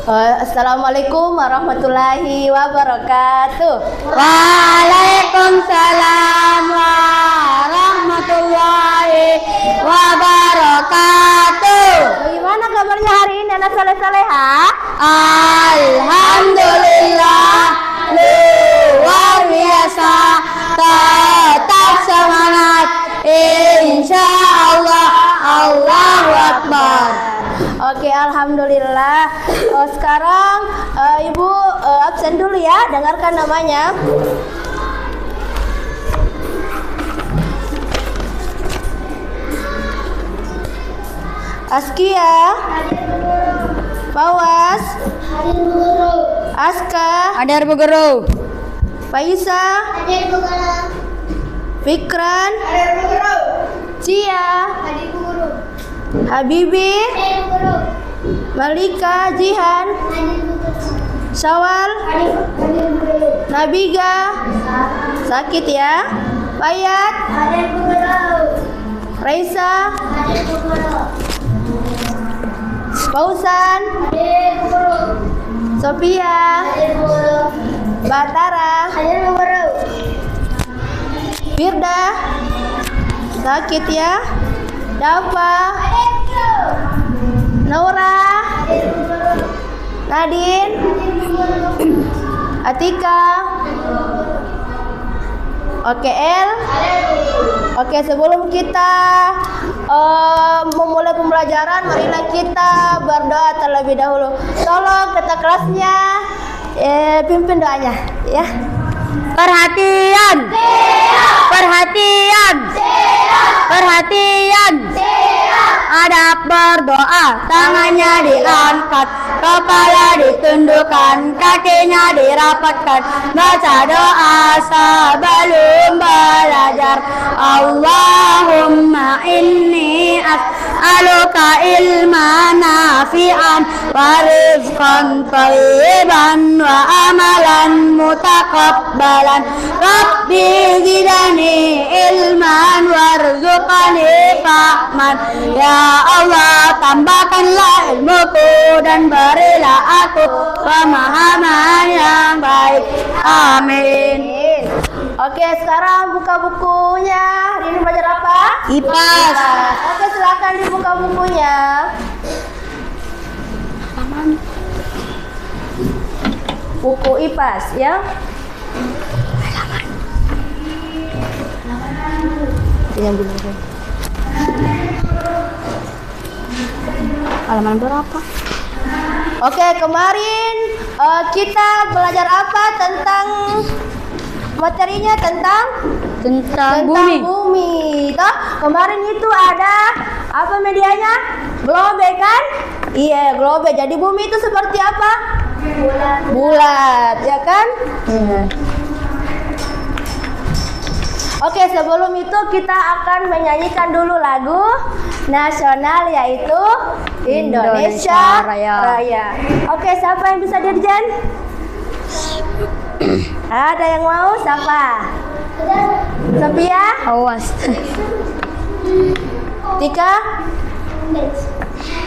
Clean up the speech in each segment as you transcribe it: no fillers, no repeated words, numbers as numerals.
Assalamualaikum warahmatullahi wabarakatuh. Waalaikumsalam warahmatullahi wabarakatuh. Bagaimana kabarnya hari ini anak saleh-saleha? Alhamdulillah, luar biasa, tetap semangat, insya Allah, Allahu Akbar. Oke, alhamdulillah. Sekarang Ibu absen dulu ya, dengarkan namanya. Askia, Bawas, Aska, Hadir Bu Guru. Faisa, Fikran, Cia, Habibi, Malika, Jihan, Syawal, Nabiga, sakit ya, Bayat, Raisa, Pausan, Sophia, Batara, Firda, sakit ya, Dava, Naura, Nadine, Atika. Oke, El. Oke, sebelum kita memulai pembelajaran, marilah kita berdoa terlebih dahulu. Tolong ketua kelasnya pimpin doanya, ya. Perhatian, perhatian, perhatian. Adab berdoa, tangannya diangkat, kepala ditundukkan, kakinya dirapatkan. Baca doa sebelum belajar. Allahumma inni as'aluka ilman nafi'an wa rizqan thayyiban wa amalan mutaqabbalan. Rabbi zidni ilman warzuqni fahman. Ya Allah, tambahkanlah ilmuku dan berilah aku pemahaman yang baik. Amin. Oke, sekarang buka bukunya. Hari ini belajar apa? IPAS. Oke, silakan dibuka bukunya. Buku IPAS ya. Yang dulu. Halaman berapa? Oke, kemarin kita belajar apa tentang materinya tentang bumi. Toh, kemarin itu ada apa medianya? Globe kan? Iya, globe. Jadi bumi itu seperti apa? Bulat, ya kan? Oke, sebelum itu kita akan menyanyikan dulu lagu nasional yaitu Indonesia Raya. Oke, siapa yang bisa dirjen? Ada yang mau? Siapa? Sophia? Awas. Tika?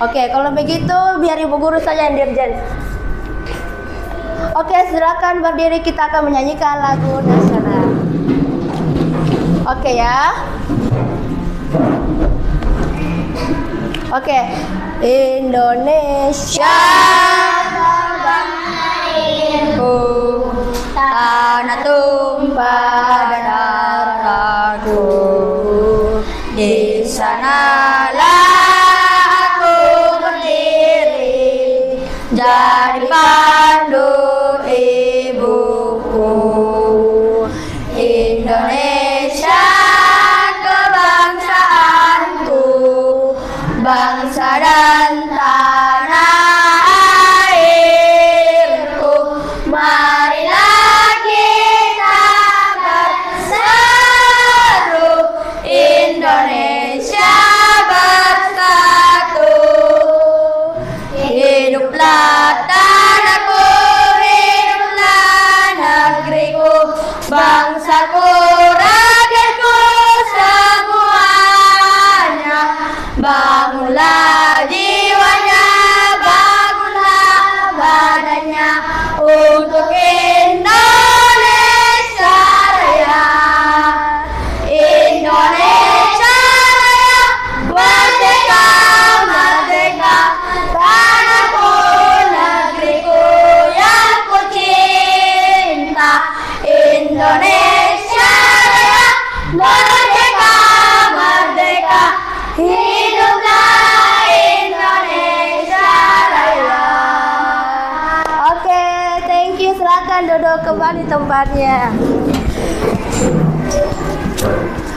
Oke, kalau begitu biar ibu guru saja yang dirjen. Oke, silakan berdiri, kita akan menyanyikan lagu nasional. Oke ya. Oke. Indonesia Airku, tanah tumpah dan darahku. Di sanalah aku berdiri, jadi pandu ibuku. Indonesia kebangsaanku, bangsa dan tanah airku. Marilah kita bersatu, Indonesia bersatu. Hiduplah tanahku, hiduplah negeriku, bangsaku, rakyatku semuanya. Bangunlah jiwanya, kembali tempatnya.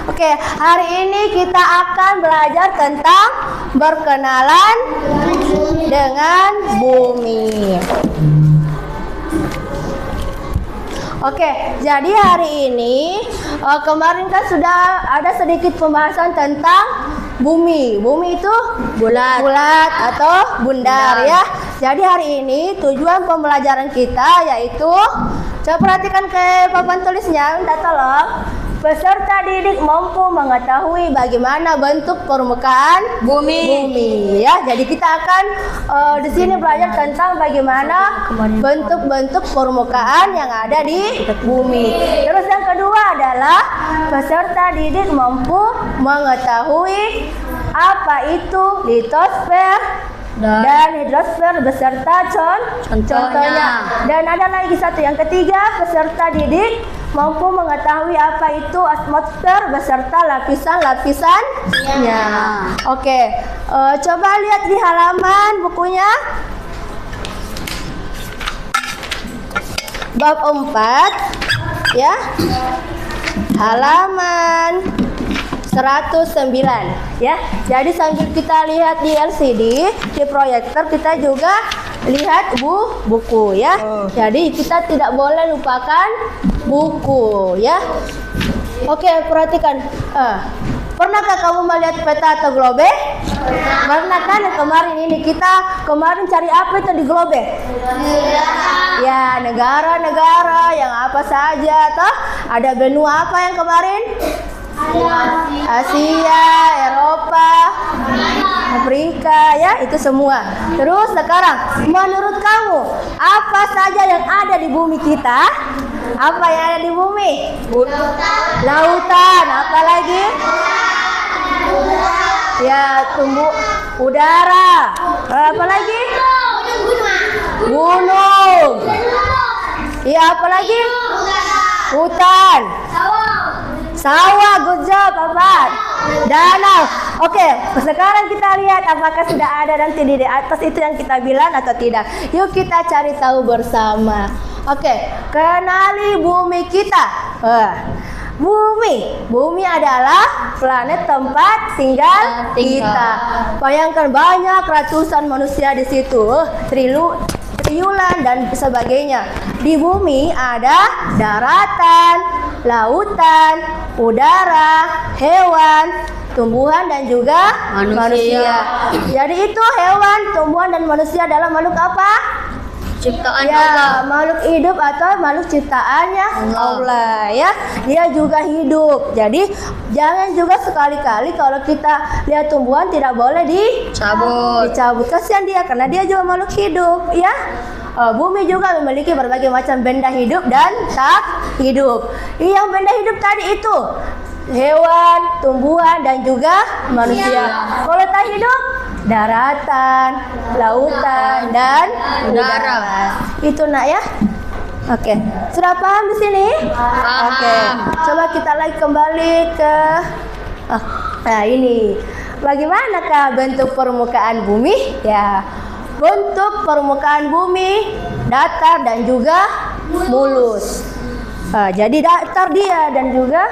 Oke, hari ini kita akan belajar tentang berkenalan dengan bumi. Oke, jadi hari ini kemarin kan sudah ada sedikit pembahasan tentang bumi. Bumi itu bulat atau bundar ya. Jadi hari ini tujuan pembelajaran kita yaitu, coba perhatikan ke papan tulisnya, minta tolong. Peserta didik mampu mengetahui bagaimana bentuk permukaan bumi ya. Jadi kita akan di sini belajar tentang bagaimana bentuk-bentuk permukaan yang ada di bumi. Terus yang kedua adalah peserta didik mampu mengetahui apa itu litosfer dan hidrosfer beserta contohnya. Dan ada lagi satu yang ketiga, peserta didik mampu mengetahui apa itu atmosfer beserta lapisan-lapisannya. Oke, coba lihat di halaman bukunya. Bab 4 ya. Halaman 109 ya. Jadi sambil kita lihat di LCD, di proyektor, kita juga lihat buku ya. Jadi kita tidak boleh lupakan buku ya. Oke, perhatikan. Pernahkah kamu melihat peta atau globe? Pernah kan? Kita kemarin cari apa itu di globe? Ya, negara-negara yang apa saja toh? Ada benua apa yang kemarin? Asia, Eropa, Afrika ya, itu semua. Terus sekarang, menurut kamu apa saja yang ada di bumi kita? Apa yang ada di bumi? Lautan. Apa lagi? Ya, udara. Apa lagi? Gunung. Ya, apa lagi? Hutan. Sawah, good job, Bapak. Danau. Oke, sekarang kita lihat apakah sudah ada nanti di atas itu yang kita bilang atau tidak. Yuk kita cari tahu bersama. Oke, kenali bumi kita. Bumi adalah planet tempat tinggal kita. Bayangkan banyak ratusan manusia di situ, triliunan dan sebagainya. Di bumi ada daratan, lautan, udara, hewan, tumbuhan dan juga manusia. Jadi itu hewan, tumbuhan dan manusia adalah makhluk apa? Ciptaan Allah. Makhluk hidup atau makhluk ciptaannya Allah ya. Dia juga hidup. Jadi jangan juga sekali-kali kalau kita lihat tumbuhan tidak boleh dicabut. Kasihan dia karena dia juga makhluk hidup ya. Bumi juga memiliki berbagai macam benda hidup dan tak hidup. Yang benda hidup tadi itu hewan, tumbuhan dan juga manusia. Kalau tak hidup, daratan, lautan dan udara. Itu nak ya. Oke, sudah paham di sini? Oke, coba kita lagi kembali ke nah ini. Bagaimanakah bentuk permukaan bumi? Ya, bentuk permukaan bumi datar dan juga mulus. Jadi datar dia dan juga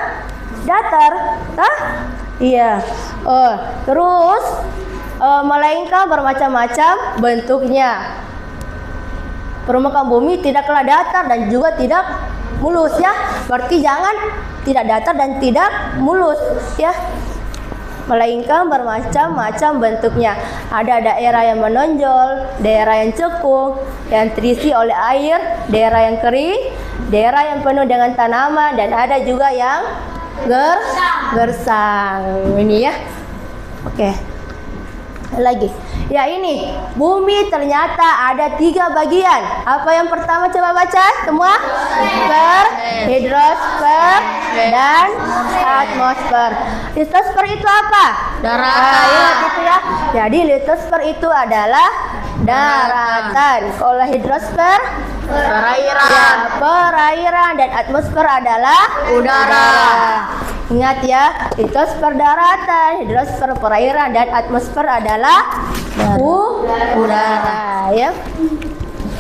datar, iya. Terus melainkan bermacam-macam bentuknya. Permukaan bumi tidaklah datar dan juga tidak mulus ya. Berarti jangan tidak datar dan tidak mulus ya. Melainkan bermacam-macam bentuknya. Ada daerah yang menonjol, daerah yang cekung, yang terisi oleh air, daerah yang kering, daerah yang penuh dengan tanaman, dan ada juga yang gersang. Ini ya. Oke. Lagi. Ya ini, bumi ternyata ada 3 bagian. Apa yang pertama coba baca semua? Hidrosfer dan atmosfer. Litosfer itu apa? Daratan. Itu ya. Jadi litosfer itu adalah daratan. Kalau hidrosfer perairan dan atmosfer adalah udara. Ingat ya, litosfer daratan, hidrosfer perairan dan atmosfer adalah udara ya.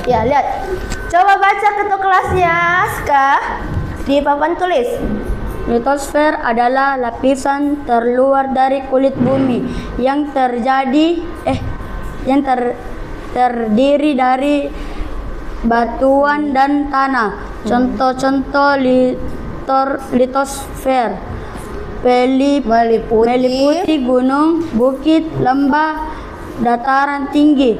Ya, lihat. Coba baca ketua kelasnya, Aska. Di papan tulis. Litosfer adalah lapisan terluar dari kulit bumi yang terdiri dari batuan dan tanah. Contoh-contoh litosfer meliputi gunung, bukit, lembah, dataran tinggi,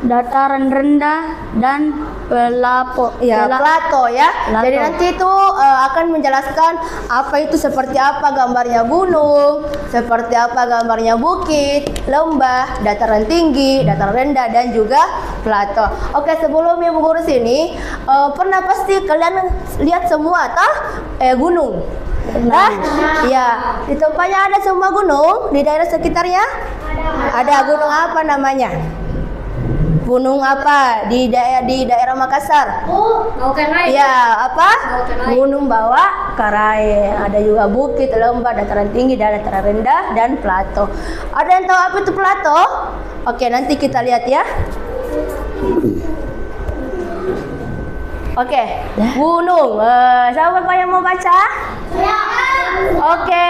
dataran rendah, dan plato ya. Plato. Jadi nanti itu akan menjelaskan apa itu, seperti apa gambarnya gunung, seperti apa gambarnya bukit, lembah, dataran tinggi, dataran rendah, dan juga plato. Oke, sebelum Ibu Guru sini, pernah pasti kalian lihat semua gunung? Ya, di tempatnya ada semua gunung di daerah sekitarnya? Ada gunung apa namanya? Gunung apa di daerah Makassar? Ya, apa? Gunung Bawah Karaeng. Ada juga bukit, lembah, dataran tinggi, dan dataran rendah, dan plato. Ada yang tahu apa itu plato? Oke, nanti kita lihat ya. Oke, gunung. Siapa Bapak yang mau baca? Oke,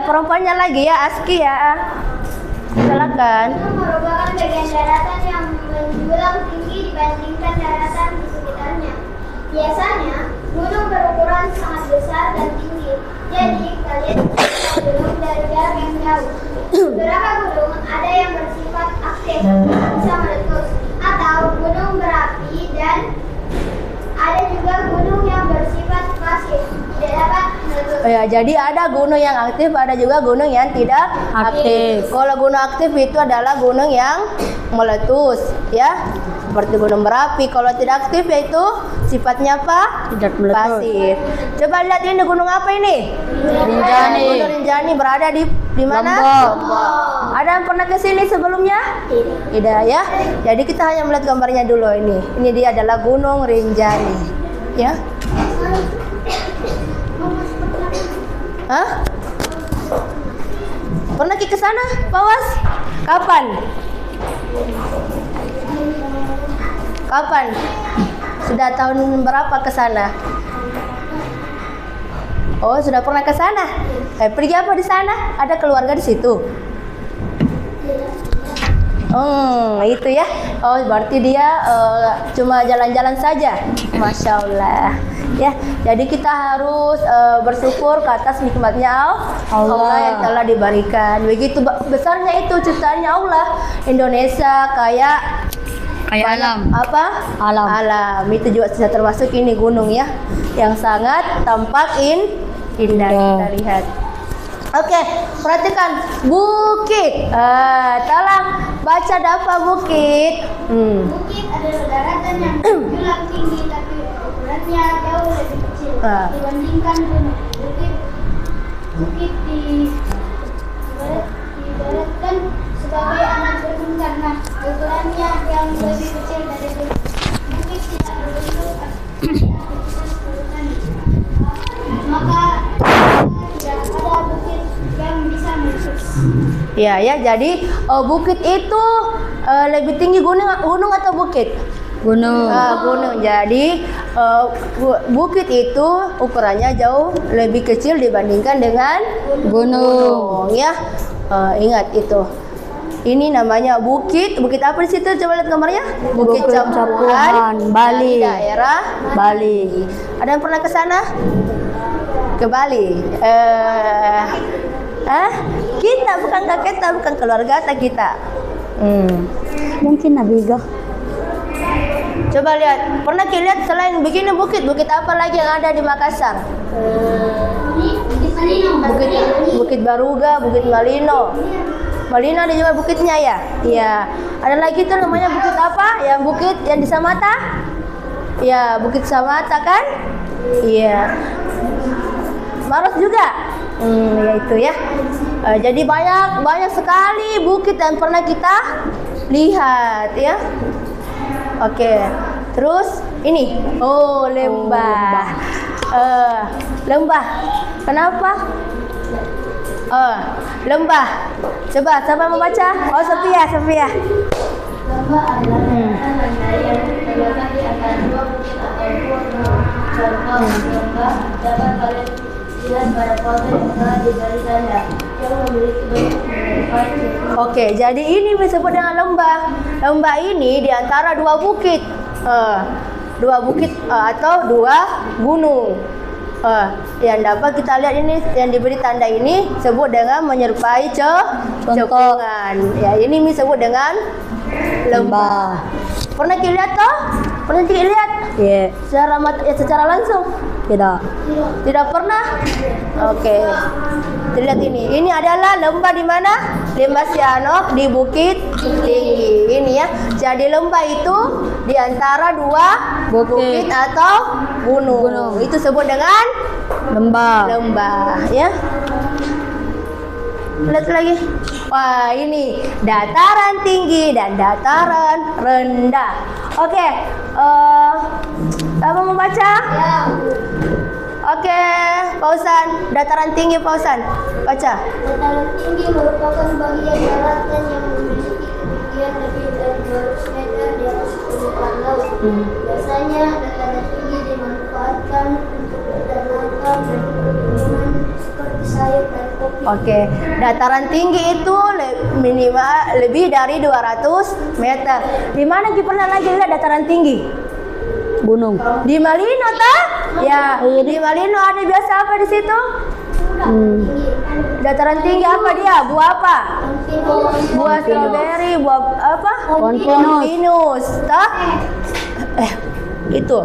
perempuannya lagi ya, Aski ya. Silakan. Gunung merupakan bagian daratan yang menjulang tinggi dibandingkan daratan di sekitarnya. Biasanya, gunung berukuran sangat besar dan tinggi. Jadi, kalian bisa melihat gunung dari jarak yang jauh. Beberapa gunung ada yang bersifat aktif, bisa meletus, atau gunung berapi, dan ada juga gunung yang bersifat pasif, tidak dapat meletus. Ya, jadi ada gunung yang aktif, ada juga gunung yang tidak aktif. Kalau gunung aktif itu adalah gunung yang meletus, ya, seperti gunung berapi. Kalau tidak aktif yaitu sifatnya apa? Tidak meletus. Pasif. Coba lihat ini gunung apa ini? Rinjani. Gunung Rinjani berada di mana? Lombok. Ada yang pernah ke sini sebelumnya? Tidak ya. Jadi kita hanya melihat gambarnya dulu ini. Ini dia adalah Gunung Rinjani, ya. Hah? Pernah ke sana, Pak Was? Kapan? Kapan? Sudah tahun berapa ke sana? Oh, sudah pernah ke sana? Pergi apa di sana? Ada keluarga di situ? Itu ya. Oh, berarti dia cuma jalan-jalan saja. Masya Allah. Ya, jadi kita harus bersyukur ke atas nikmatnya Allah yang telah diberikan. Begitu besarnya itu ciptaannya Allah. Indonesia kayak alam. Apa? Alam. Itu juga sudah termasuk ini gunung ya, yang sangat tampak indah kita lihat. Oke, perhatikan bukit. Tolong baca daftar bukit. Bukit adalah daratan yang menjulang tinggi tapi ukurannya jauh lebih kecil dibandingkan gunung. Bukit diibaratkan sebagai anak gunung karena ukurannya yang lebih kecil dari gunung. Bukit tidak berbentuk aktivitas vulkanik, maka tidak ada bukit yang bisa meletus. Ya, jadi bukit itu lebih tinggi gunung atau bukit? Gunung. Gunung. Jadi bukit itu ukurannya jauh lebih kecil dibandingkan dengan gunung. Ya, ingat itu. Ini namanya bukit. Bukit apa di situ? Coba lihat gambarnya. Bukit Campuhan, Bali. Daerah Bali. Ada yang pernah ke sana? Ke Bali? Kita bukan kakek, bukan keluarga kita. Mungkin Nabiga. Coba lihat, pernah lihat selain begini bukit apa lagi yang ada di Makassar? Bukit Baruga, Bukit Malino. Malino ada juga bukitnya ya? Iya. Ada lagi tuh namanya bukit apa? Yang bukit yang di Samata? Ya, Bukit Samata kan? Iya. Maros juga? Ya itu ya. Jadi banyak sekali bukit yang pernah kita lihat ya. Oke, terus ini, lembah. Lembah, kenapa? Lembah. Coba, siapa mau baca? Oh, Sophia. Lembah adalah daratan dari yang terletak di antara dua bukit atau dua gunung. Contoh lembah dapat kalian lihat pada foto yang telah diberi tanda yang memiliki bentuk menyerupai gunung. Oke, jadi ini disebut dengan lembah. Lembah ini di antara dua bukit. Dua bukit atau dua gunung. Yang dapat kita lihat ini yang diberi tanda ini sebut dengan menyerupai cekungan. Ya, ini disebut dengan lembah. Pernah kita lihat toh? Pernah kita lihat? Iya. Secara langsung? Tidak. Tidak pernah? Oke. Lihat ini. Ini adalah lembah di mana? Lembah Sianok di Bukit Tinggi. Ini ya. Jadi lembah itu di antara dua bukit atau gunung. Itu sebut dengan Lembah. lembah, ya. Lihat lagi. Wah, ini dataran tinggi dan dataran rendah. Oke. Apa membaca? Ya, Oke, Pausan. Dataran tinggi, Pausan. Baca. dataran tinggi merupakan bagian daratan yang memiliki ketinggian lebih dari 200 meter di atas permukaan laut. Biasanya dataran tinggi dimanfaatkan untuk peternakan dan perkebunan seperti sayur dan kopi. Oke, dataran tinggi itu minimal lebih dari 200 meter. Di mana kita pernah lagi lihat dataran tinggi? Gunung. Di Malino, toh? Ya, di Malino ada biasa apa di situ? Dataran tinggi apa dia? Buah apa? Buah stroberi, buah apa? Pinus, toh? Itu.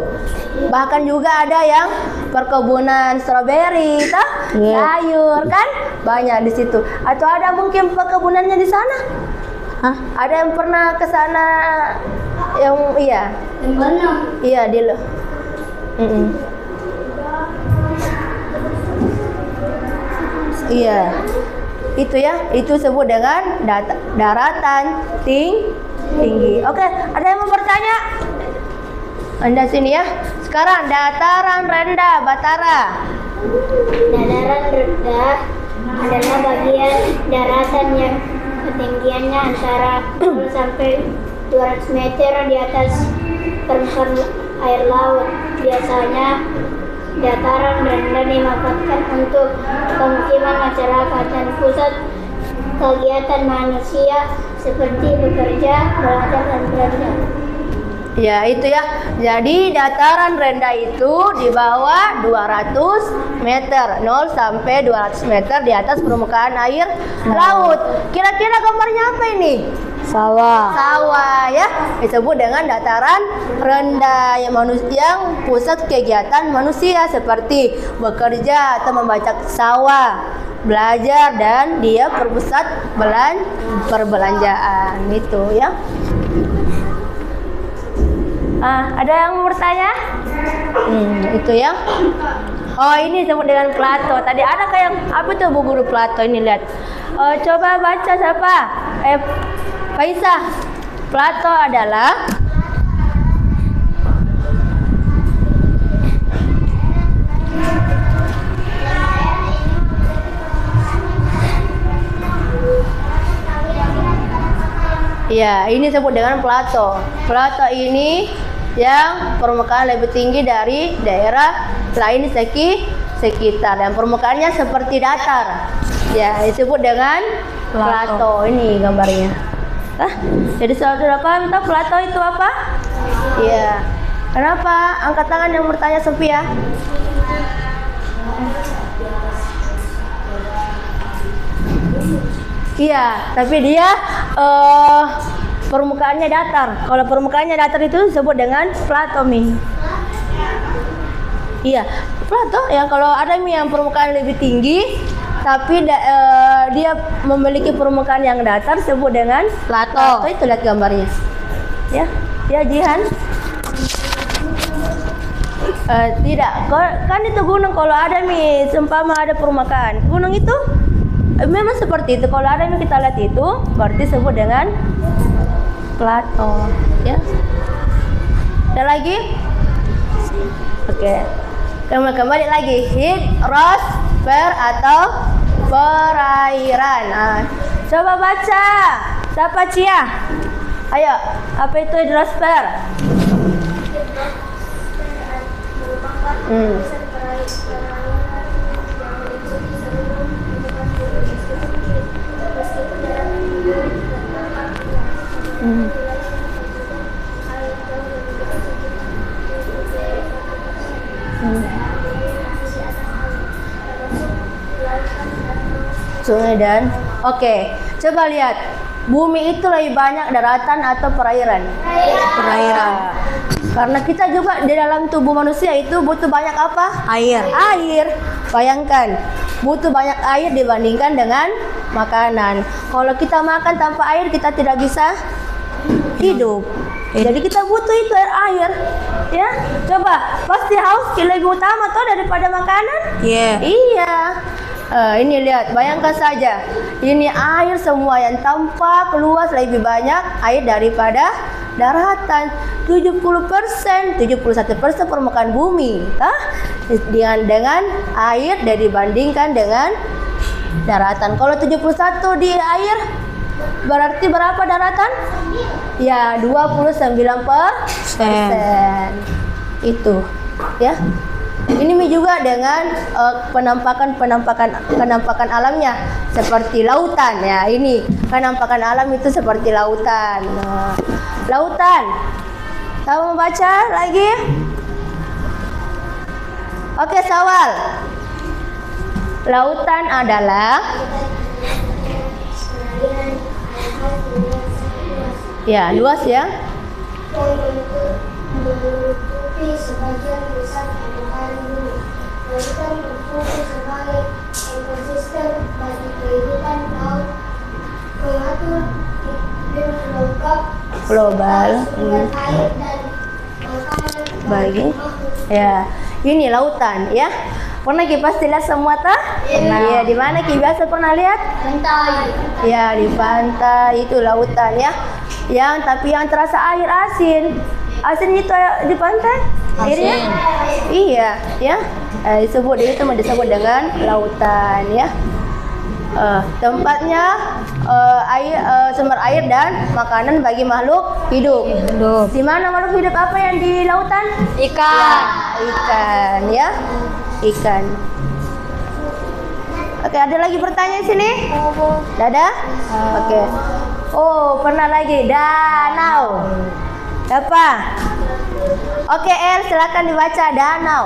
Bahkan juga ada yang perkebunan stroberi, toh? Sayur kan? Banyak di situ. Atau ada mungkin perkebunannya di sana? Hah? Ada yang pernah ke sana yang iya. Yang mana? Iya, di lo. Iya. Itu ya, itu sebut dengan daratan tinggi. Oke, ada yang mau bertanya? Anda sini ya. Sekarang dataran rendah, Batara. Dataran rendah adalah bagian daratan yang ketinggiannya antara 0 sampai 200 meter di atas permukaan air laut. Biasanya dataran rendah dimanfaatkan untuk pemukiman masyarakat dan pusat kegiatan manusia seperti bekerja, belajar, dan belajar. Ya, itu ya. Jadi dataran rendah itu di bawah 200 meter, 0 sampai 200 meter di atas permukaan air laut. Kira-kira gambarnya apa ini? Sawah. Sawah ya, disebut dengan dataran rendah yang pusat kegiatan manusia seperti bekerja atau membaca sawah, belajar, dan dia perpusat perbelanjaan itu ya. Ada yang mau bertanya? Itu ya. Oh, ini disebut dengan Plato. Tadi ada kayak apa tuh Bu Guru Plato ini, lihat. Coba baca siapa? Faisah. Plato adalah ya, ini disebut dengan Plato. Plato ini yang permukaan lebih tinggi dari daerah lain sekitar dan permukaannya seperti datar. Ya, disebut dengan Plato. Ini gambarnya. Jadi saudara paham tahu Plato itu apa? Iya. Kenapa? Angkat tangan yang bertanya, Sophia. Iya, tapi dia permukaannya datar. Kalau permukaannya datar itu disebut dengan platomi. Iya, plato yang kalau ada yang permukaan lebih tinggi, tapi dia memiliki permukaan yang datar disebut dengan plato. Itu lihat gambarnya. Ya, ya Jihan. Tidak, kan itu gunung. Kalau ada seumpama ada permukaan gunung itu memang seperti itu. Kalau ada yang kita lihat itu berarti disebut dengan plato. Ya. Ada lagi? Oke. Kembali lagi. Hidrosfer atau perairan. Coba baca. Siapa Cia? Ayo. Apa itu hidrosfer? Sungai dan oke, coba lihat. Bumi itu lebih banyak daratan atau perairan? Perairan. Karena kita juga di dalam tubuh manusia itu butuh banyak apa? Air. Air. Bayangkan, butuh banyak air dibandingkan dengan makanan. Kalau kita makan tanpa air, kita tidak bisa hidup. Jadi kita butuh itu air. Ya, coba pasti haus lebih utama toh daripada makanan? Iya. Iya. Ini lihat, bayangkan saja. Ini air semua yang tampak luas lebih banyak air daripada daratan. 70%, 71% permukaan bumi, dengan air dibandingkan dengan daratan. Kalau 71 di air, berarti berapa daratan? Ya, 29%. Itu, ya. Ini juga dengan penampakan alamnya seperti lautan ya. Ini penampakan alam itu seperti lautan. Nah, lautan. Kamu membaca lagi? Oke, Sawal. Lautan adalah ya, luas ya. Menutupi sebagian besar permukaan bumi. Lautan berfungsi sebagai ekosistem bagi kehidupan laut, mengatur iklim global, dengan air dan makanan Bagi ya, ini lautan ya. Pernah kita pasti lihat semua tak? Iya, di mana kita biasa pernah lihat? pantai. Ya, di pantai itu lautan ya. Tapi yang terasa air asin. Asin itu di pantai? Airnya? Iya, ya. Disebut dengan lautan ya. Tempatnya sumber air dan makanan bagi makhluk hidup. Di mana makhluk hidup apa yang di lautan? Ikan. Ikan ya. Ikan. Oke, ada lagi pertanyaan sini? Dadah? Oke. Oh, pernah lagi danau. Apa? Oke, El, silakan dibaca danau.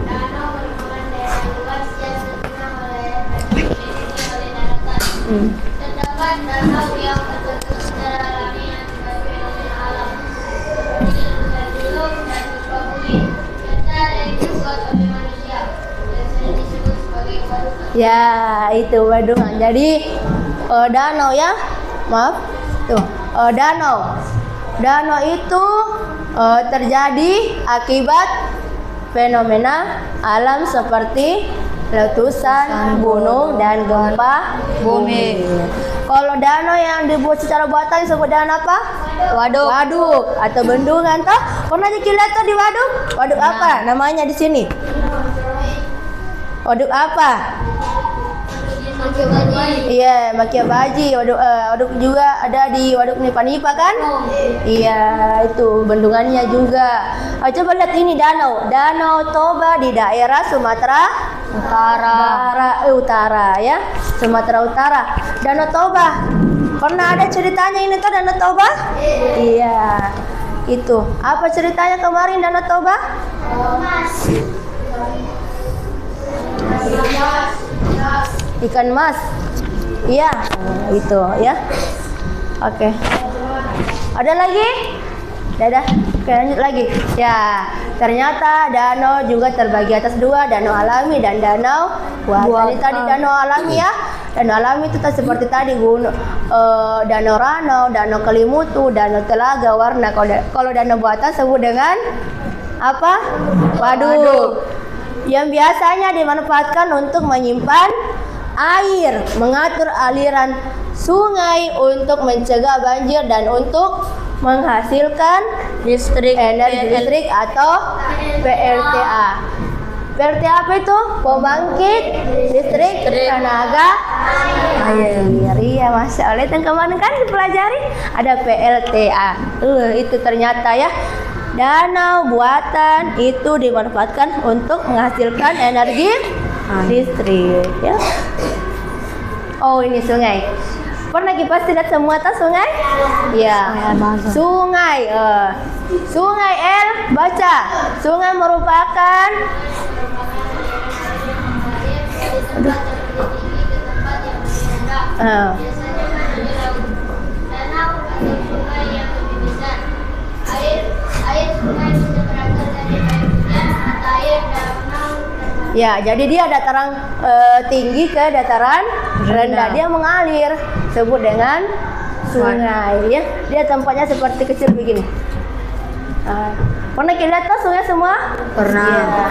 Danau merupakan daerah luas yang tergenang oleh daratan. Terdapat danau yang terbentuk secara alami akibat fenomena alam seperti letusan gunung dan gempa bumi, serta yang dibuat oleh manusia yang sering disebut sebagai waduk. Ya, itu waduk. Jadi danau ya. Maaf. Tuh, danau. Danau itu terjadi akibat fenomena alam seperti letusan gunung dan gempa bumi. Kalau danau yang dibuat secara buatan disebut danau apa? Waduk. Waduk atau bendungan toh? Pernah lihat tuh di waduk? Waduk apa namanya di sini? Waduk apa? Iya, Makia Baji. Waduk juga ada di Waduk Nipa-Nipa kan? Iya, itu bendungannya juga. Coba lihat ini danau. Danau Toba di daerah Sumatera Utara ya. Sumatera Utara. Danau Toba. Pernah ada ceritanya ini tuh Danau Toba? Iya. Itu. Apa ceritanya kemarin Danau Toba? Ikan mas. Iya, itu ya. Oke. Ada lagi? Dadah. Oke, lanjut lagi. Ya, ternyata danau juga terbagi atas dua, danau alami dan danau buatan. Tadi danau alami ya. Danau alami itu seperti tadi danau Ranau, danau Kelimutu, danau Telaga Warna. Kalau danau buatan sebut dengan apa? Waduk. Yang biasanya dimanfaatkan untuk menyimpan air, mengatur aliran sungai untuk mencegah banjir dan untuk menghasilkan energi listrik atau PLTA. PLTA apa itu? Pembangkit listrik tenaga air. Iya, Masya Allah. Yang kemarin kan dipelajari ada PLTA. Itu ternyata ya. danau buatan itu dimanfaatkan untuk menghasilkan energi listrik ya. Oh, ini sungai. Pernah kita pasti lihat semua tas sungai? Ya. Sungai. Sungai L baca. Sungai merupakan Biasanya danau atau sungai yang lebih besar. Air sungai bisa berasal dari air hujan atau air danau. ya, jadi dia dataran tinggi ke dataran rendah. Dia mengalir, sebut dengan sungai ya. Dia tempatnya seperti kecil begini. Pernah kita lihat tuh sungai semua? Pernah. Ya.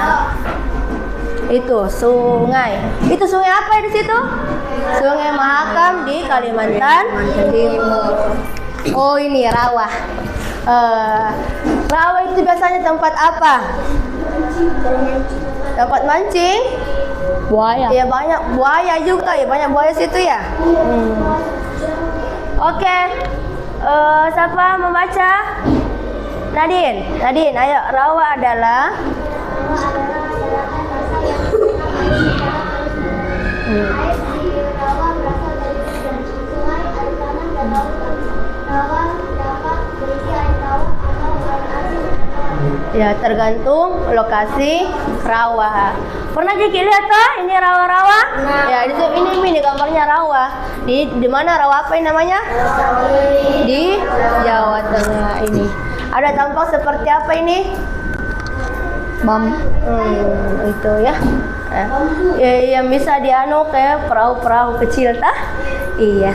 Itu sungai. Itu sungai apa di situ? Sungai Mahakam di Kalimantan Timur. Oh, ini rawa. Rawa itu biasanya tempat apa? Tempat mancing? Buaya. Ya, banyak buaya juga ya, banyak buaya situ ya. Oke. Siapa membaca? Nadine, ayo. Rawa adalah Air di rawa berasal dari hujan. Sungai, air tanah, dan lautan. Rawa dapat berisi air tawar atau air asin. ya, tergantung lokasi rawa. Pernah Kiki lihat toh ini rawa-rawa? Ya, ini gambarnya rawa. Di mana rawa apa ini namanya? Di Jawa Tengah ini. Ada tampak seperti apa ini? Itu ya. Yang bisa dianu kayak perahu-perahu kecil tah? Iya.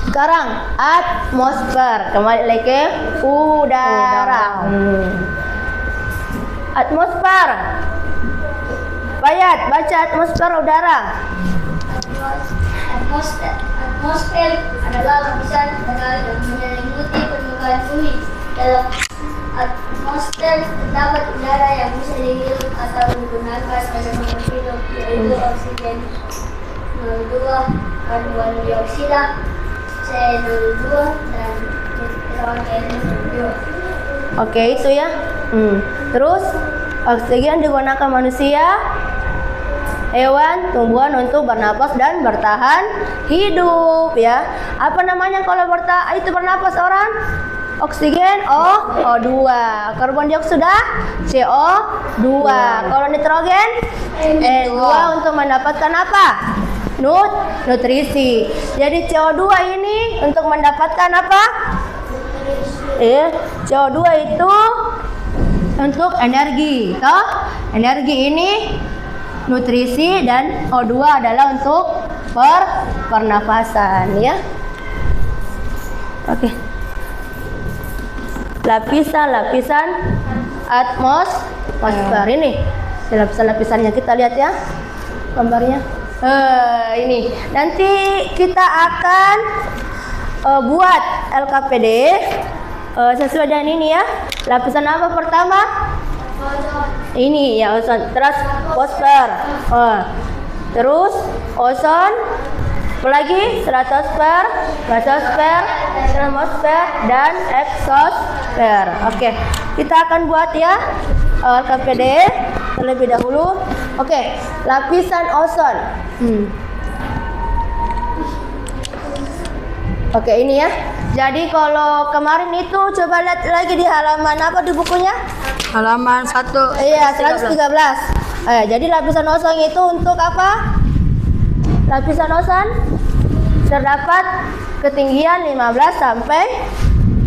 Sekarang atmosfer, kembali lagi ke udara. Atmosfer. Bayat, baca atmosfer udara. Atmosfer adalah lapisan udara yang menyelimuti permukaan bumi. Dalam atmosfer terdapat udara yang bisa dihirup atau digunakan oleh makhluk hidup, yaitu oksigen, CO2, karbon dioksida, CO2, dan nitrogen. Oke, itu ya. Terus oksigen digunakan manusia, hewan, tumbuhan untuk bernapas dan bertahan hidup ya. Apa namanya kalau bernapas orang? Oksigen O2, karbon dioksida CO2, kalau nitrogen N2 untuk mendapatkan apa? Nutrisi. Jadi CO2 ini untuk mendapatkan apa? CO2 itu untuk energi, toh? Energi ini nutrisi dan O2 adalah untuk pernafasan ya. Oke. Lapisan atmosfer ini. Lapisan-lapisannya kita lihat ya gambarnya. Ini nanti kita akan buat LKPD sesuai dengan ini ya. Lapisan apa pertama? Ini ya, ozon. Terus troposfer. Terus ozon. Apalagi stratosfer, mesosfer, termosfer, dan eksosfer. Oke, kita akan buat ya LKPD terlebih dahulu. Oke, lapisan ozon. Oke, ini ya. Jadi kalau kemarin itu coba lihat lagi di halaman apa di bukunya? Halaman 1. Iya, 113. Jadi lapisan ozon itu untuk apa? Lapisan ozon terdapat ketinggian 15 sampai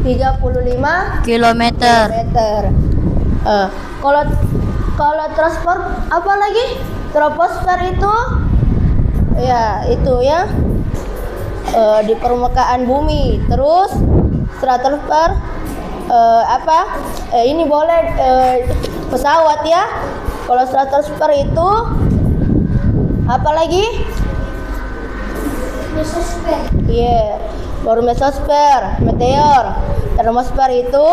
35 Kilometer. Kalau troposfer apa lagi? Troposfer itu ya itu ya di permukaan bumi. Terus stratosfer ini boleh pesawat ya. Kalau stratosfer itu apa lagi? Mesosfer. Iya, baru mesosfer, meteor. Termosfer itu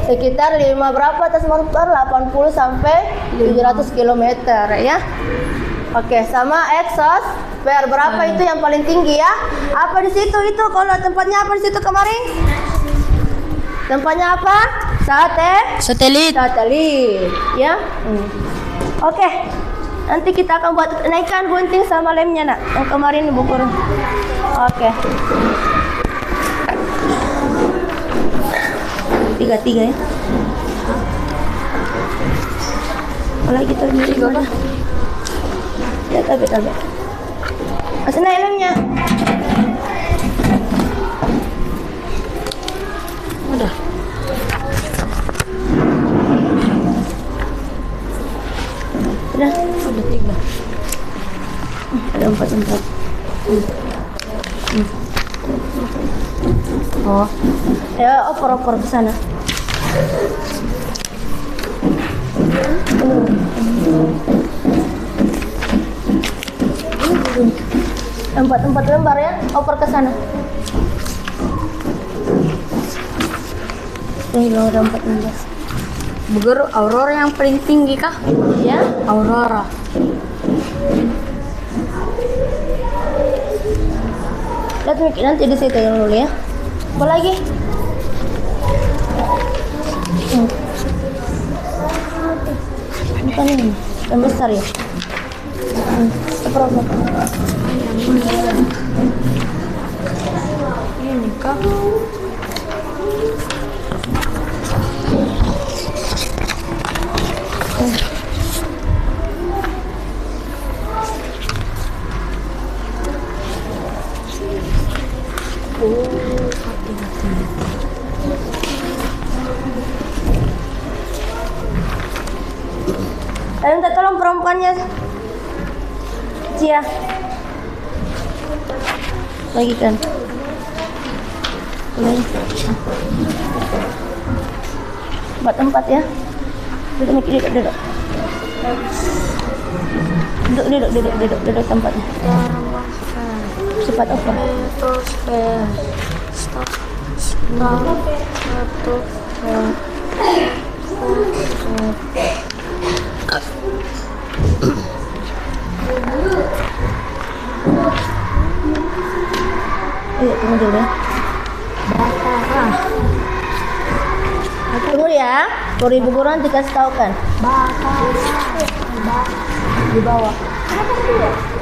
sekitar 5 berapa atmosfer? 80 sampai 700 km ya. Oke, sama stratosfer. Berapa itu yang paling tinggi ya? Apa di situ itu? Kalau tempatnya apa di situ kemarin? Tempatnya apa? Satelit. Satelit, ya. Oke. Nanti kita akan buat naikkan gunting sama lemnya, Nak. Yang kemarin Ibu Guru. Oke. Tiga ya. Mulai kita beli mana? Ya, tabe. Masih naik lemnya. Udah. Udah. Ada 3. Ada 4. Oh. Ya, oper ke sana. Empat lembar ya, oper ke sana. Ini bilang ada 4 lembar. Bu Guru, Aurora yang paling tinggi kah? Ya, Aurora. lihat Miki nanti di situ yang dulu ya. Apa lagi? Bukan ini, yang besar ya. Berapa? Ini kah? Ayo minta tolong perempuannya. Cia. Lagi kan. Lagi. Buat tempat ya. Duduk tempatnya. Cepat oper. Tunggu dulu ya. Tunggu ya. Kalau Ibu Guru nanti kasih tahu kan. Di bawah.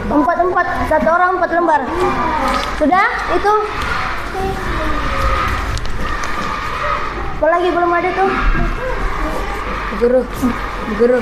4, 1 orang 4 lembar. Sudah? Itu. Apa lagi belum ada tuh? Bu Guru.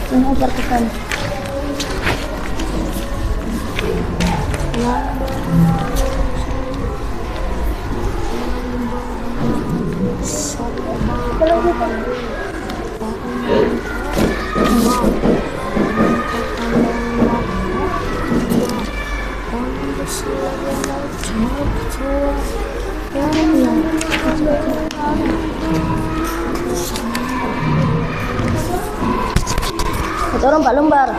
Ini oper ke sana. Satu orang 4 lembar.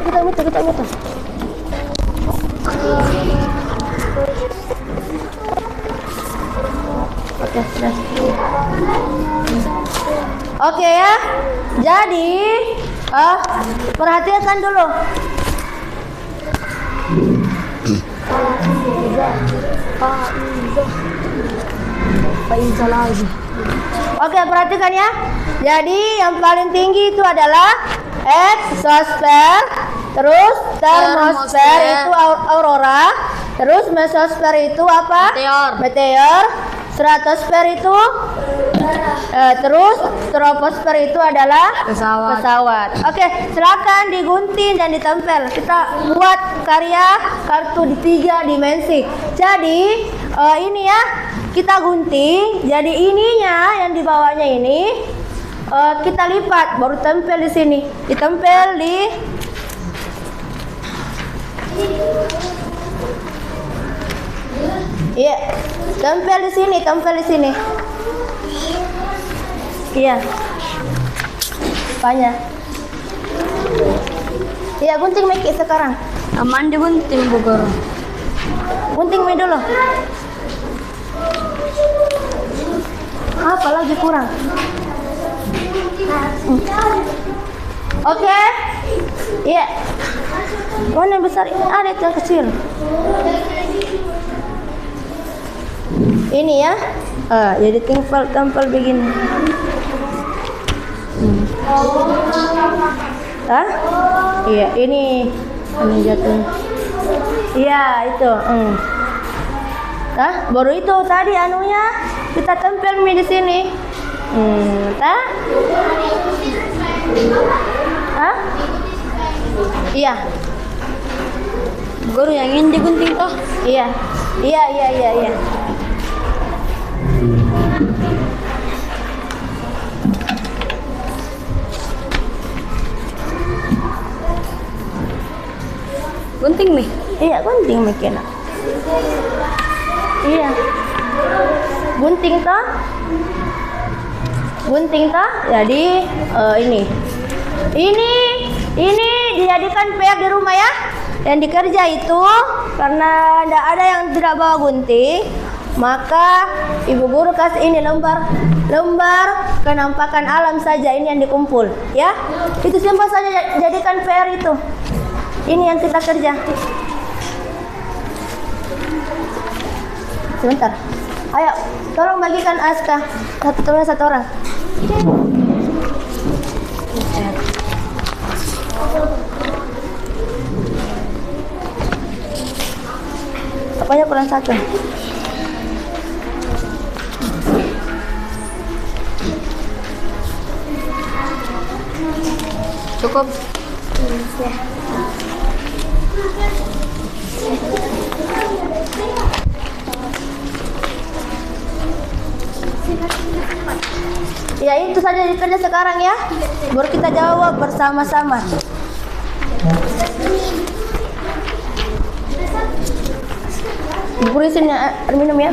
Sudah, kita minta. Oke, sudah. Oke ya. Jadi, perhatikan dulu. Faiza lagi. Oke, perhatikan ya. Jadi yang paling tinggi itu adalah eksosfer, terus termosfer itu aurora, terus mesosfer itu apa? Meteor. Meteor. Stratosfer itu Terus troposfer itu adalah Pesawat. pesawat. Oke, silakan digunting dan ditempel. Kita buat karya kartu di 3 dimensi. Jadi ini ya, kita gunting. Jadi ininya yang di bawahnya ini kita lipat, baru tempel di sini. Ditempel di Iya, tempel di sini, tempel di sini. Iya. Banyak. Iya, gunting Miki sekarang. Aman digunting Bu Guru. Gunting Mi dulu. Apa lagi kurang? Oke. Iya. Mana yang besar? Ada yang kecil. Ini ya. Jadi tempel begini. Hah? Iya, ini jatuh. Iya, itu. Baru itu tadi anunya kita tempel Mi di sini. Tah? Hah? Iya. Bu Guru yang ini digunting toh? Iya. Iya. Gunting Mi. Iya, gunting Mi kena. Iya. Gunting toh? Jadi ini dijadikan PR di rumah ya. Yang dikerja itu karena tidak ada yang tidak bawa gunting, maka Ibu Guru kasih ini lembar kenampakan alam saja, ini yang dikumpul ya. Itu simpel saja, jadikan PR itu. Ini yang kita kerja. Sebentar. Ayo, tolong bagikan Aska. Satu orang. Apanya kurang satu? Cukup. Ya, itu saja dikerja sekarang ya. Baru kita jawab bersama-sama. Guru sini minum ya.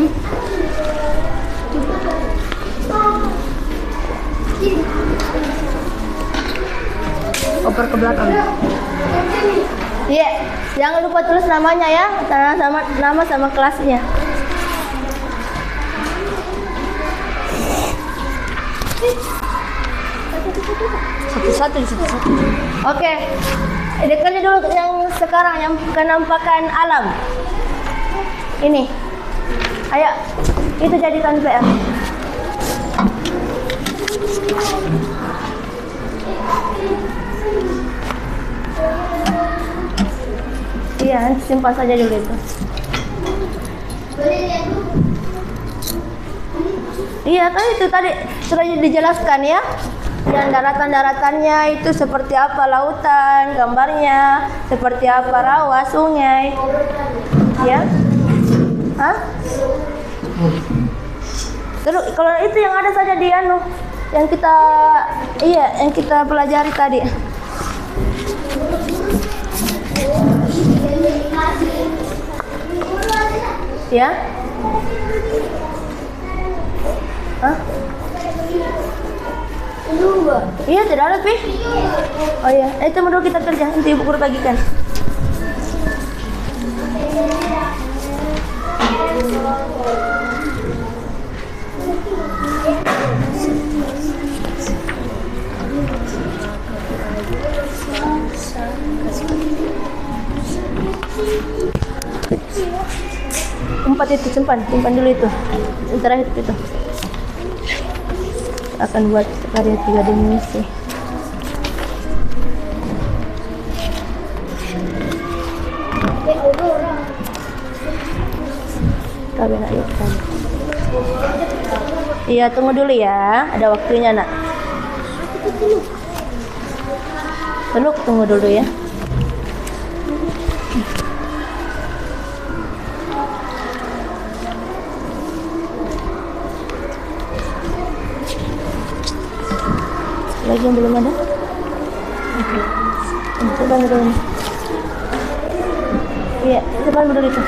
Oper ke belakang. Iya, jangan lupa tulis namanya ya, nama sama kelasnya. Satu-satu. Oke, dikerja dulu yang sekarang, yang kenampakan alam. Ini, ayo, itu jadikan PR. Iya, simpan saja dulu itu. Iya, kan itu tadi sudah dijelaskan ya. Dan daratan-daratannya itu seperti apa, lautan, gambarnya, seperti apa rawa, sungai. Ya. Hah? Terus kalau itu yang ada saja di yang kita pelajari tadi. Ya. Hah? Iya, tidak ada, Pi. Oh iya, itu menurut kita kerja, nanti Ibu Guru bagikan. Empat itu simpan dulu itu. Yang terakhir itu. Akan buat karya 3 dimensi. Kami nak lihat. Iya, tunggu dulu ya. Ada waktunya, Nak. Teluk, tunggu dulu ya. Lagi yang belum ada? Oke. Coba dulu. Iya, coba dulu itu.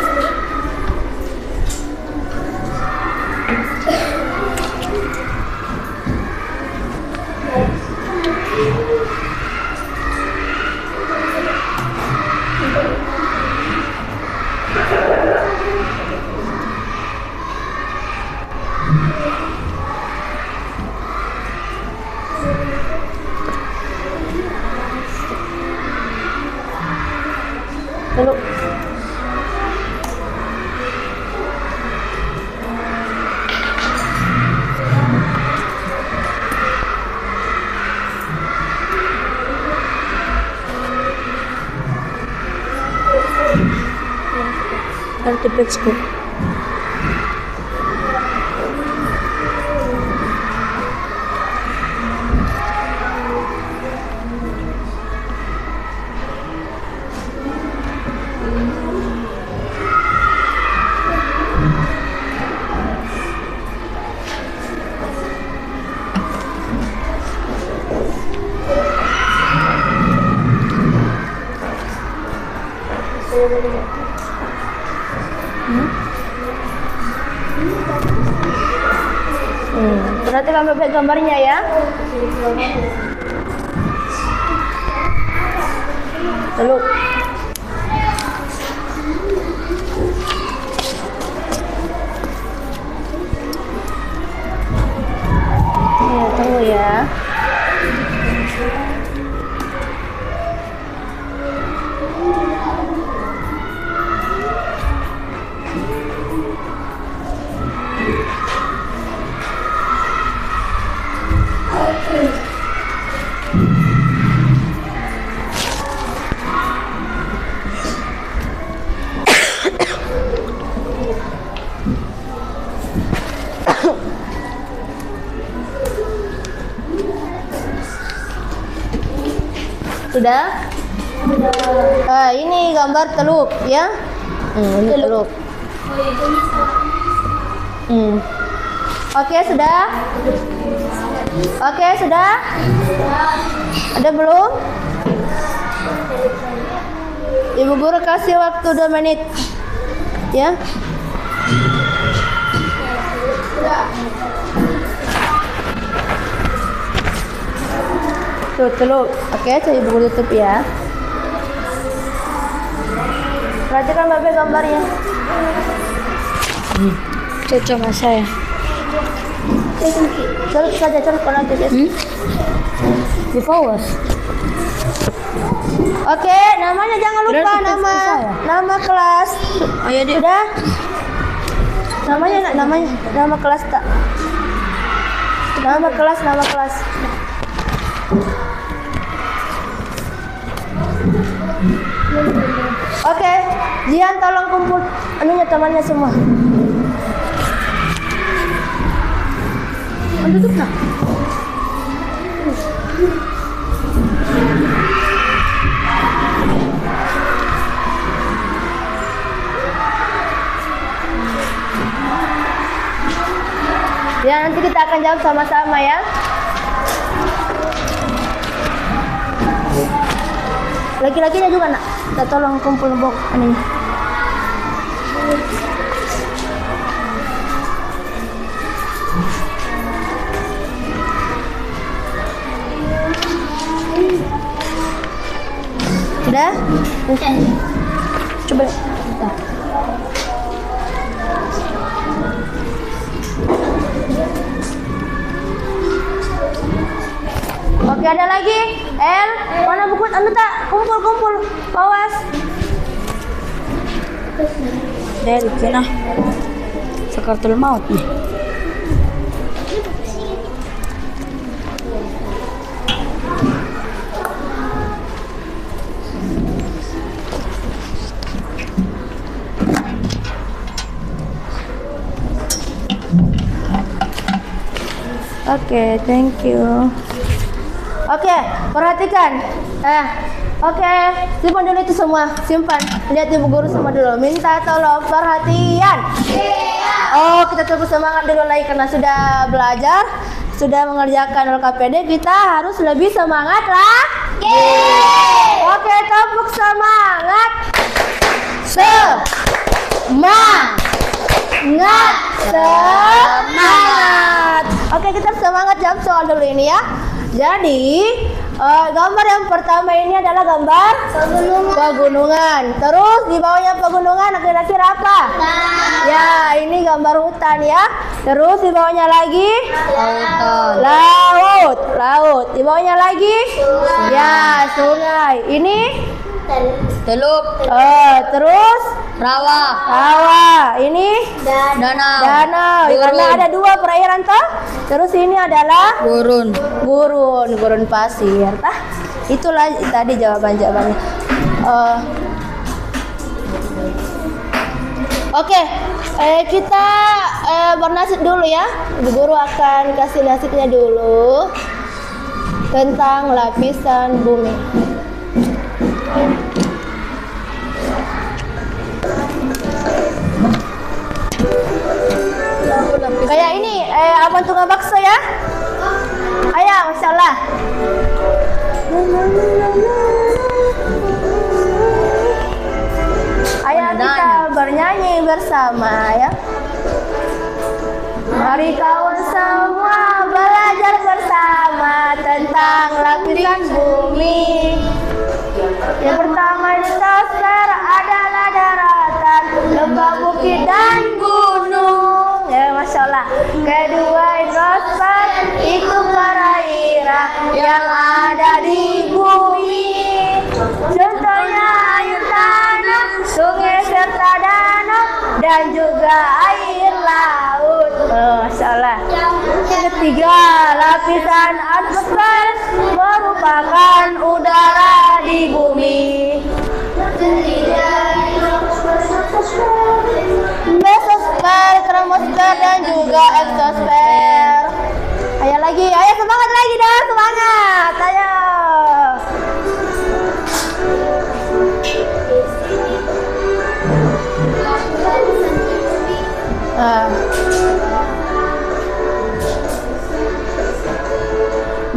Dulu. Artifactsku. Berarti kamu lihat gambarnya ya. Lalu ya, tunggu ya. Sudah? Ini gambar teluk ya. Ini teluk. Oke, sudah? Oke, sudah? Ada belum? Ibu guru kasih waktu 2 menit. Ya. Tuh, teluk. Oke, coba ibu guru tutup ya. Perhatikan Bapak gambarnya. Cocok sama saya. Colok saja, colok kalau nanti guys. Di forward. Oke, namanya jangan lupa Berarti nama tes saya. nama kelas. Ayo dia. Sudah? Nama kelas tak? Nama kelas. Oke, Jihan tolong kumpul anunya temannya semua. Tutup nak. Ya, nanti kita akan jawab sama-sama ya. Laki-lakinya juga nak. Kita tolong kumpul bok anunya. Sudah? Coba. Oke, ada lagi? El, mana buku anu tak? Kumpul. Bawas. Dari kena Sakaratul maut nih. Oke, thank you. Oke, perhatikan. Oke, simpan dulu itu semua. Simpan. Lihat ibu guru semua dulu. Minta tolong perhatian. Oh, kita terus semangat dulu lagi karena sudah belajar, sudah mengerjakan LKPD. Kita harus lebih semangat lah. Oke, tepuk semangat. Semangat. Oke, kita semangat jawab soal dulu ini ya. Jadi, gambar yang pertama ini adalah gambar pegunungan. Terus di bawahnya pegunungan kira-kira apa? Ya, ini gambar hutan ya. Terus di bawahnya lagi laut. Di bawahnya lagi ya, sungai. Ini Teluk. Terus rawa. Ini danau. Karena ada dua perairan toh. Terus ini adalah gurun pasir. Itulah tadi jawabannya. Oke, kita bernasib dulu ya. Ibu guru akan kasih nasibnya dulu tentang lapisan bumi. Kayak ini, abang tukang bakso ya. Ayo, Masya Allah. Ayo kita bernyanyi bersama ya. Mari kawan semua belajar bersama tentang lapisan bumi. Yang pertama di litosfer adalah daratan, lembah, bukit dan gunung. Ya, Masya Allah. Kedua hidrosfer itu perairan yang ada di bumi. Contohnya air tanah, sungai serta danau dan juga air laut. Masya Allah. Ketiga, lapisan atmosfer merupakan udara di bumi. Mesosfer, kromosfer dan juga eksosfer. Ayo lagi, ayo semangat lagi dah, semangat, ayo.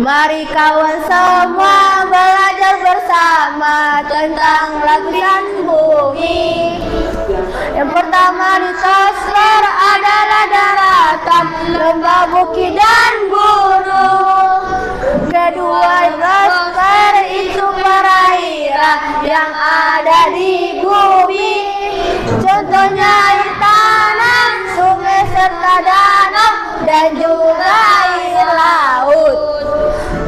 Mari kawan semua belajar bersama tentang lapisan bumi. Yang pertama litosfer adalah daratan, lembah, bukit dan gunung. Kedua hidrosfer itu perairan yang ada di bumi. Contohnya air tanah, sungai serta danau dan juga air laut.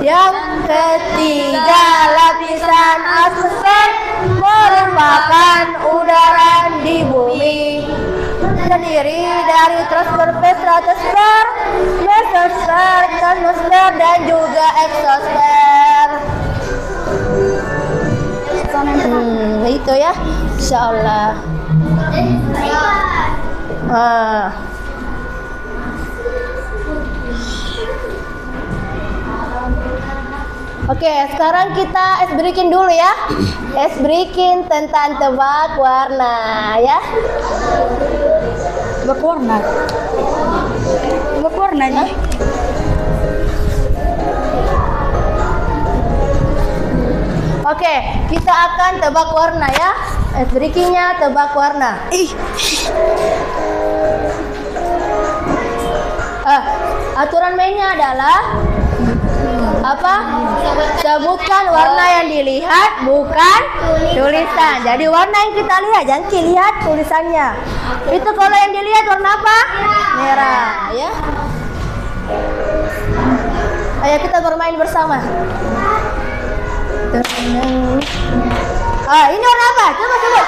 Yang ketiga, lapisan atmosfer merupakan udara di bumi. Terdiri dari troposfer, stratosfer, mesosfer, kronosfer dan juga eksosfer. Itu ya, Insya Allah. Oke, sekarang kita ice breaking dulu ya. Ice breaking tentang tebak warna ya. Tebak warnanya. Oke, kita akan tebak warna ya. Ice breakingnya tebak warna. Aturan mainnya adalah apa? Sebutkan warna yang dilihat, bukan tulisan. Jadi warna yang kita lihat, jangan lihat tulisannya. Itu kalau yang dilihat warna apa? Merah, ya. Ayo kita bermain bersama. Ini warna apa? Coba sebut.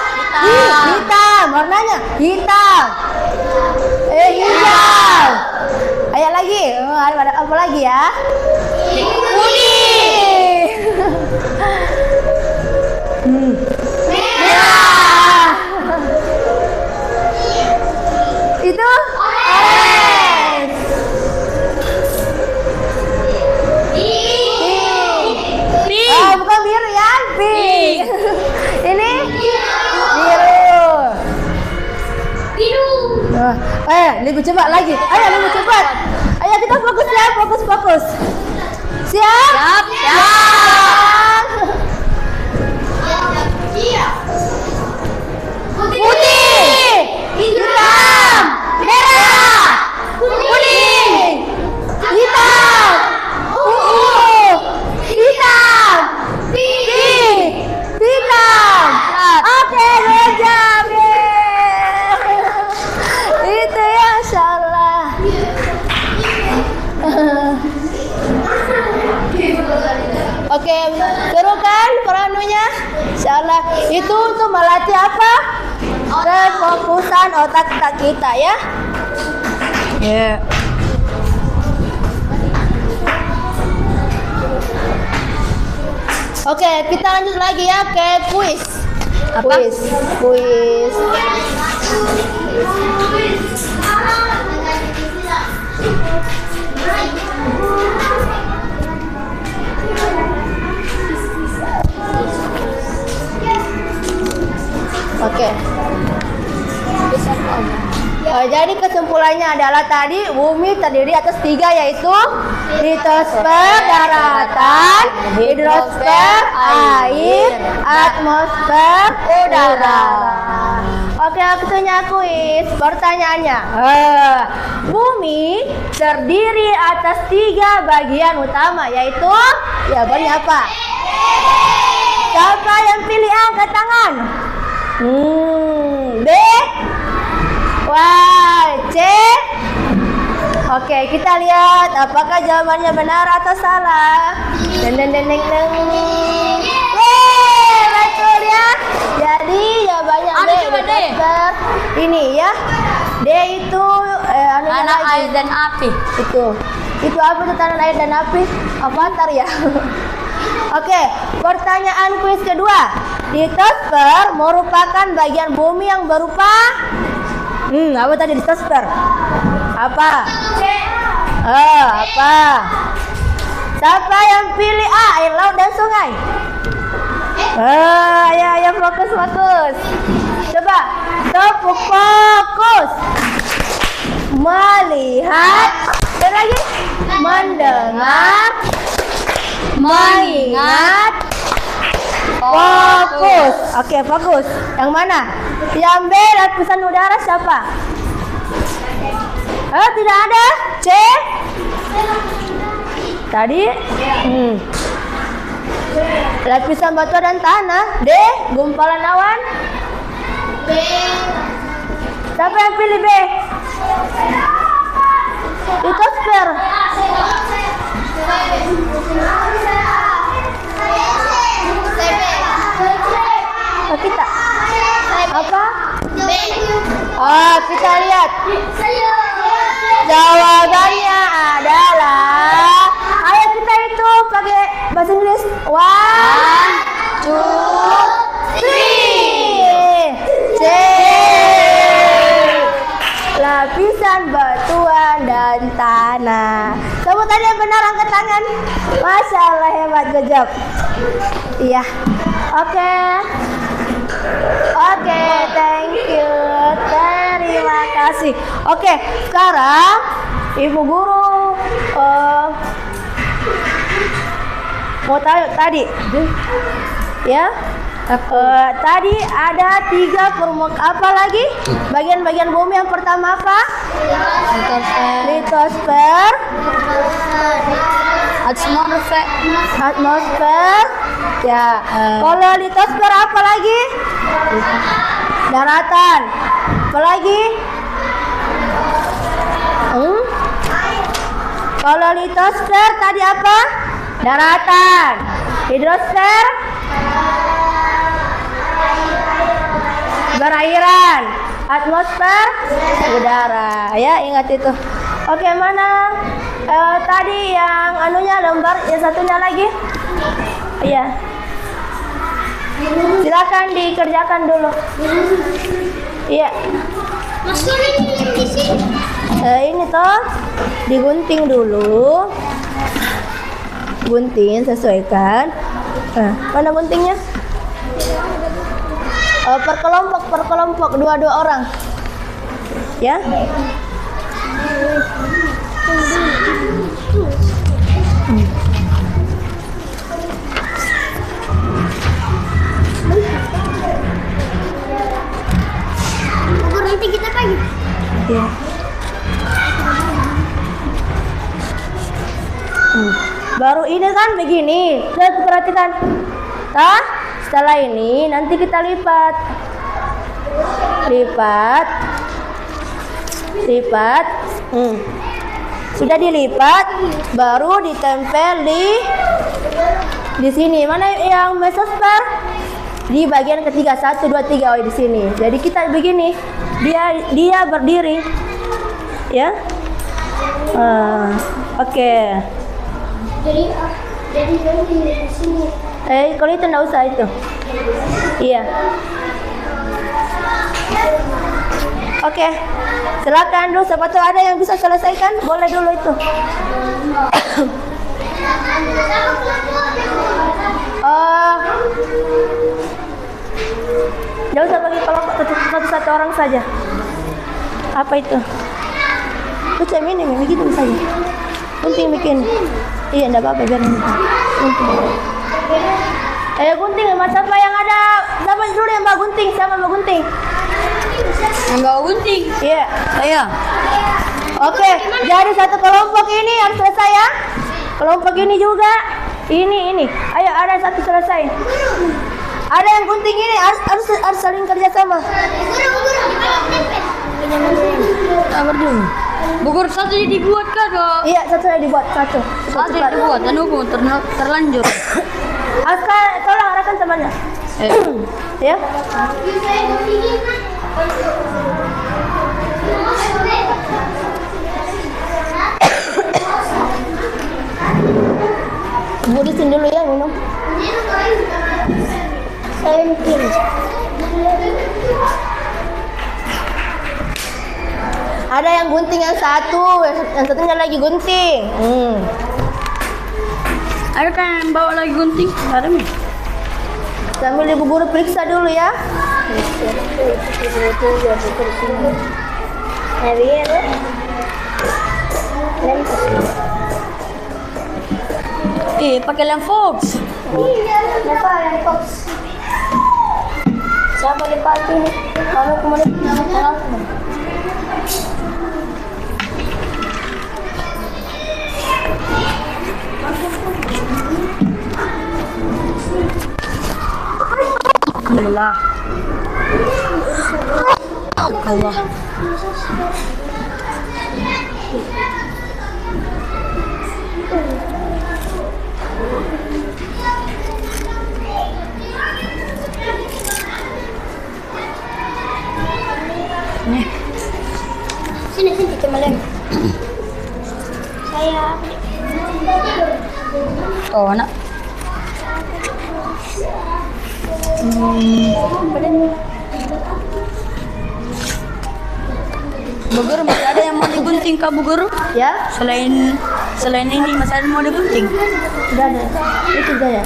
Hitam. Warnanya hitam. Hijau. Ayo lagi. Ada apa lagi ya? Kuning. Merah. Itu orange. lebih cepat lagi. Ayo lebih cepat. Ayo kita fokus ya, fokus. Siap? Siap. Putih, hitam, merah, kuning, hitam, ungu, hitam, pink, hitam. Oke, good job. Itu ya, salah. Oke, seru kan peranunya? Insyaallah. Itu untuk melatih apa? Kefokusan otak kita ya. Ya. Oke, kita lanjut lagi ya ke kuis. Kuis. Oke. Jadi kesimpulannya adalah tadi bumi terdiri atas 3 yaitu litosfer daratan, hidrosfer air, atmosfer udara. Oke, waktunya kuis. Pertanyaannya, bumi terdiri atas 3 bagian utama yaitu jawabannya apa? Siapa yang pilih angkat tangan? B, Y, C. Oke, kita lihat apakah jawabannya benar atau salah. Deng. Betul ya. Jadi jawabannya D. Litosfer. Ini ya. D itu Tanah, air, dan api. Itu apa tuh tanah, air, dan api? Avatar ya. Oke, pertanyaan kuis kedua. Litosfer merupakan bagian bumi yang berupa apa tadi litosfer? Apa? Apa? Siapa yang pilih A? Air, laut, dan sungai? Ya fokus. Coba, fokus. Melihat, dan lagi mendengar, mengingat, fokus. Oke, fokus. Yang mana? Yang B, lapisan udara siapa? Tidak ada. C. Tadi lapisan batu dan tanah. D, gumpalan awan. B. Siapa yang pilih B? Litosfer. Kita apa? Kita lihat. Jawabannya adalah, ayo kita itu pakai bahasa Inggris. 1, 2, 3. C. Lapisan batuan dan tanah. Kamu tadi yang benar angkat tangan. Masya Allah, hebat, good job. Iya. Oke, thank you. Terima kasih. Oke, sekarang Ibu Guru mau tahu tadi ya. Tadi ada 3 apa lagi? Bagian-bagian bumi yang pertama apa? Litosfer. Atmosfer. Ya. Kalau litosfer apa lagi? Daratan. Apa lagi? Kalau litosfer tadi apa? Daratan. Hidrosfer? Perairan. Atmosfer? Udara. Ya, ingat itu. Oke, mana? Tadi yang anunya lembar, yang satunya lagi? Iya. Silakan dikerjakan dulu. Iya. Ini toh digunting dulu. Gunting, sesuaikan. Mana guntingnya? Per kelompok 2 orang. Ya. Baru ini kan begini. Lihat, perhatikan. Tah, setelah ini nanti kita lipat. Lipat. Sudah dilipat, baru ditempel di sini. Mana yang mesosfer? Di bagian ketiga, 1, 2, 3. Oh, di sini. Jadi kita begini. Dia berdiri. Ya. Oke. Jadi di sini. Kalau itu enggak usah itu. Iya. Oke. Silakan dulu, siapa tahu ada yang bisa selesaikan, boleh dulu itu. Jangan usah bagi kelompok satu orang saja. Apa itu? Baca ini begitu saja. Gunting bikin. Iya, enggak apa-apa, biar ini. Gunting. Gunting, Mas, siapa yang ada? Siapa dulu yang Mbak gunting? Sama Mbak gunting. Yang bawa gunting. Iya. Saya. Oke, jadi satu kelompok ini harus selesai ya. Kelompok ini juga. Ini. Ayo, ada satu selesai. Ada yang gunting ini harus saling kerja sama. Sabar dulu. Bukur satu dibuat kah dok? Iya, satu saja dibuat, satu. Satu dibuat, dan hukum terlanjur. Aska, tolong arahkan temannya. Ya. Budisin dulu ya minum. Saya bikin. Ada yang gunting yang satu, yang satunya lagi gunting. Ada kan yang bawa lagi gunting? Ada nih. Sambil ibu guru periksa dulu ya. Pakai lem fox. Kenapa yang Fox? Siapa lipat ini? Kamu kemudian Alhamdulillah. Allah. Nih. Sini coba lagi. Saya. Oh, anak. Bu Guru, masih ada yang mau digunting kah Bu Guru? ya? Selain ini masih ada yang mau digunting? Sudah ada. Itu sudah ya.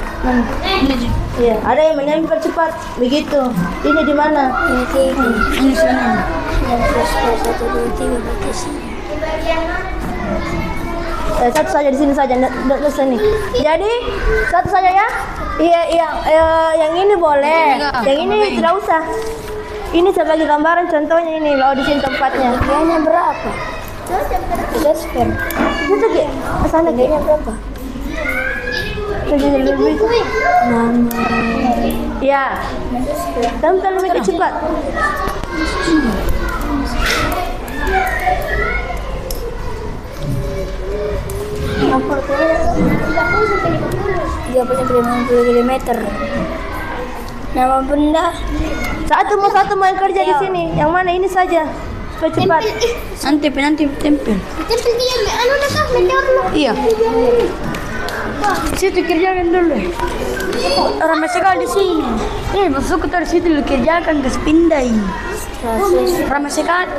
Ini sih. Iya, ada yang menyambar cepat begitu. Ini di mana? Ini sini. Satu saja di sini saja, di sini. Jadi satu saja ya. Iya, yang ini boleh. Yang ini tidak usah. Ini sebagai gambaran contohnya ini loh di sini tempatnya. Kayaknya berapa? Desper. Itu ke sana kayaknya berapa? Lebih. Ya. Tempel lebih cepat. Dia punya 50 mm. Nama benda. Satu mau yang kerja di sini. Yang mana ini saja? Supaya cepat. Nanti tempel. Tempel dia anu nakah mendaur lu. Iya. Situ kerjakan dulu. Ramai sekali di sini. Masuk ke dari situ lu kerjakan ke pindah ini. Ramai sekali.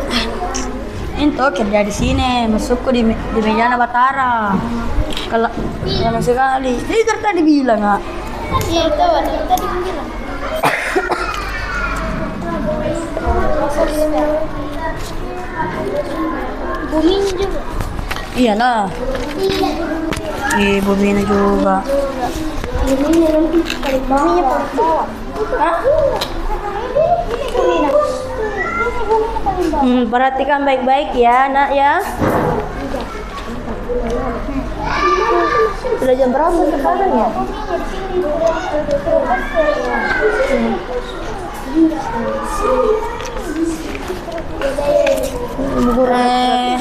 Itu kerja di sini, masuk di Mejana Batara. Kalau ramai sekali. Ini tadi bilang nggak? Iya itu tadi bilang. Buminya juga. Iyalah. Buminya juga. Buminya nanti balik buminya bawah. Hah? Perhatikan baik-baik ya, Nak ya. Sudah jam berapa sekarang ya?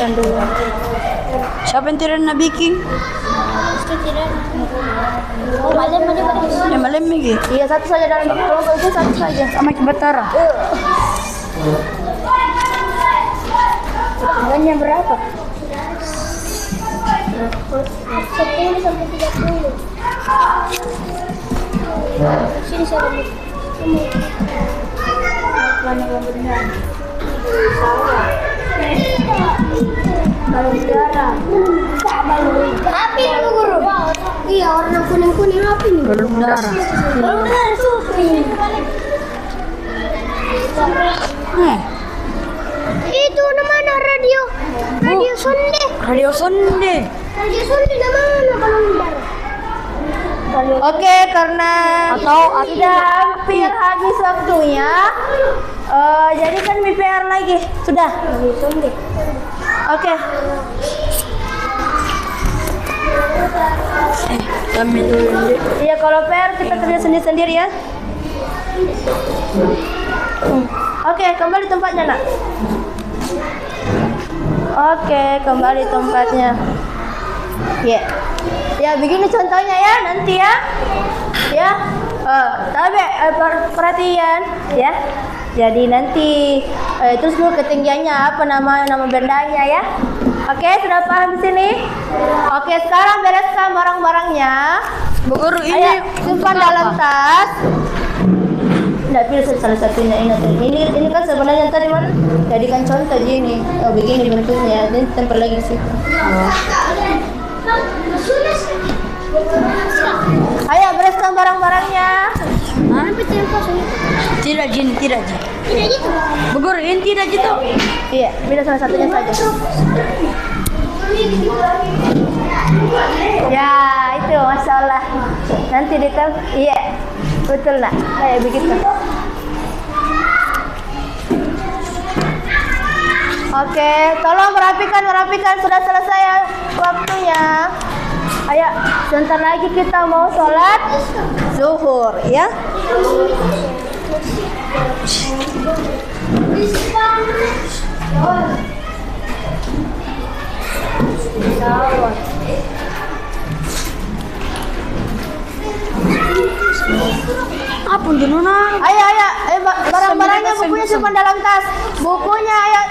Kan dulu. Siapa yang tidak nak bikin? Oh, malam aja pada Yang malam lagi. Iya, satu saja dalam kelompok itu, satu saja. Sama Batara. Harganya berapa? 10 sampai 30. Sini saya Banyak yang benar. Balon udara. api dulu guru. Iya, warna kuning-kuning api nih. Balon udara. Balon udara supri. Itu namanya radio. Radio sonde. Radio Sonde. Radio sonde namanya balon udara. Oke, karena sudah hampir habis waktunya, jadikan PR lagi. Sudah. Oke. Kami dulu. Iya, kalau PR kita kerja sendiri-sendiri ya. Oke, kembali tempatnya, Nak. Oke, kembali tempatnya. Ya. Ya, begini contohnya ya, nanti ya. Ya. Tapi perhatian ya. Jadi nanti terus dulu ketinggiannya apa nama bendanya ya. Oke, sudah paham di sini? Oke, sekarang bereskan barang-barangnya. Bu Guru ini Ayo, simpan dalam tas. Tidak pilih salah satunya ini kan sebenarnya tadi mana? Jadikan contoh gini. Oh, begini bentuknya. Ini tempel lagi sih. Ayo, bereskan barang-barangnya. tidak Jin, tidak Jin. Tidak gitu. Bu Guru ini tidak gitu. Iya, pilih salah satunya saja. Ya, itu Masya Allah. Nanti iya, betul nak. Kayak begitu. Oke, tolong merapikan. Sudah selesai ya waktunya. Ayo, sebentar lagi kita mau sholat zuhur, ya. Apa di nona? Ayo, barang-barangnya bukunya simpan dalam tas. Bukunya ayo,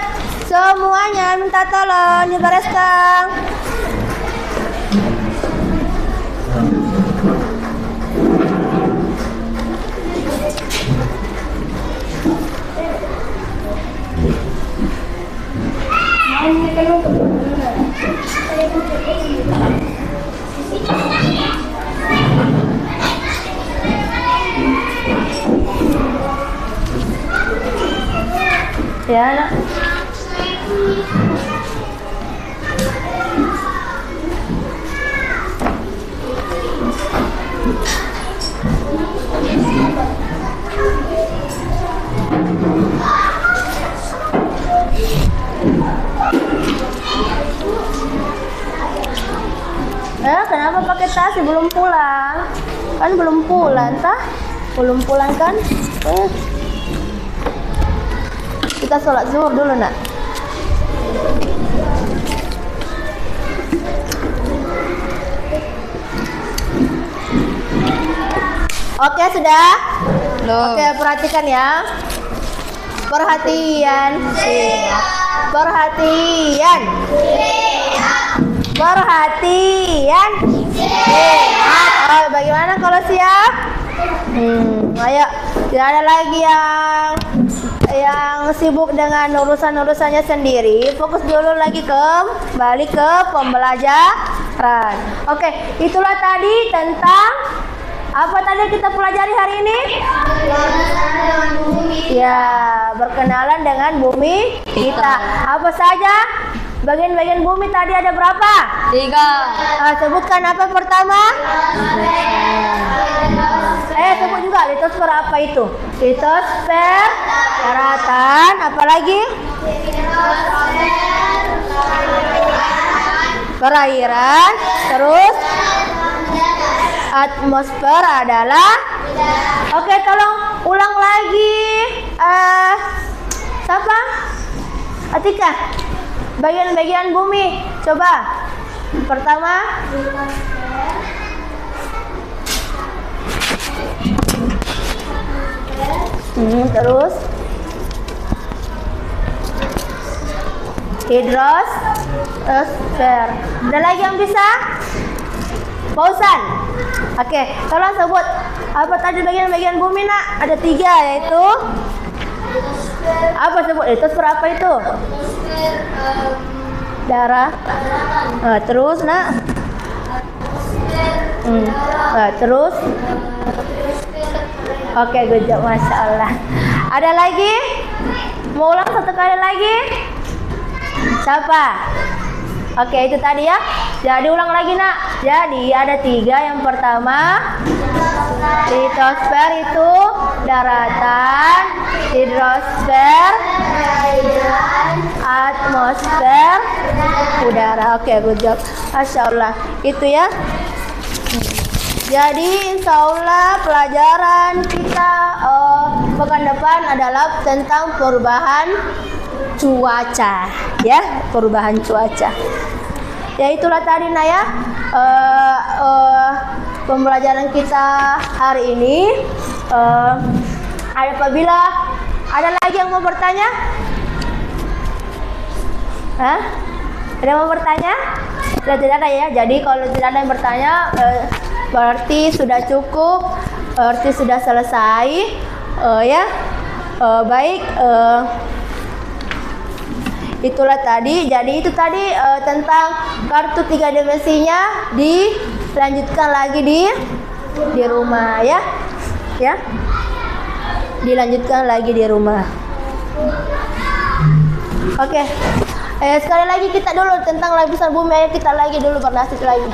semuanya minta tolong dibereskan. Ya, nak. Kenapa pakai tas? Belum pulang. Kan belum pulang, tah? Belum pulang kan? Kita sholat zuhur dulu, nak. Oke, sudah? Oke, perhatikan ya. Perhatian. Perhatian. Perhatian. Oh, bagaimana kalau siap? Ayo, tidak ada lagi yang sibuk dengan urusannya sendiri. Fokus dulu lagi kembali ke pembelajaran. Oke, itulah tadi tentang apa tadi kita pelajari hari ini? Ya, berkenalan dengan bumi kita. Apa saja? Bagian-bagian bumi tadi ada berapa? 3. Sebutkan apa pertama? Sebut juga litosfer apa itu? Litosfer, daratan, apa lagi? perairan. Terus atmosfer adalah. Oke, tolong ulang lagi. Siapa? Atika. Bagian-bagian bumi. Coba. Pertama. Terus hidrosfer. Ada lagi yang bisa? Pausan. Oke, tolong sebut apa tadi bagian-bagian bumi nak? Ada 3 yaitu apa sebut? Litosfer apa itu? Darah. Terus nak? Terus? Oke, good job, Masya Allah. Ada lagi? Mau ulang satu kali lagi? Siapa? Oke, itu tadi ya. Jadi ulang lagi nak. Jadi ada 3. Yang pertama, litosfer itu daratan, hidrosfer, atmosfer, udara. Oke, good job. Masya Allah. Itu ya. Jadi insya Allah pelajaran kita pekan depan adalah tentang perubahan cuaca, ya, perubahan cuaca. Ya itulah tadi Naya pembelajaran kita hari ini. Apabila ada lagi yang mau bertanya, ada yang mau bertanya? Tidak ada ya. Jadi kalau tidak ada yang bertanya, berarti sudah cukup, berarti sudah selesai, ya. Baik. Itulah tadi. Jadi itu tadi tentang kartu 3 dimensinya. Dilanjutkan lagi di rumah, ya. Ya. Dilanjutkan lagi di rumah. Oke. Sekali lagi kita dulu tentang lapisan bumi. Ayo kita lagi dulu bernasib lagi.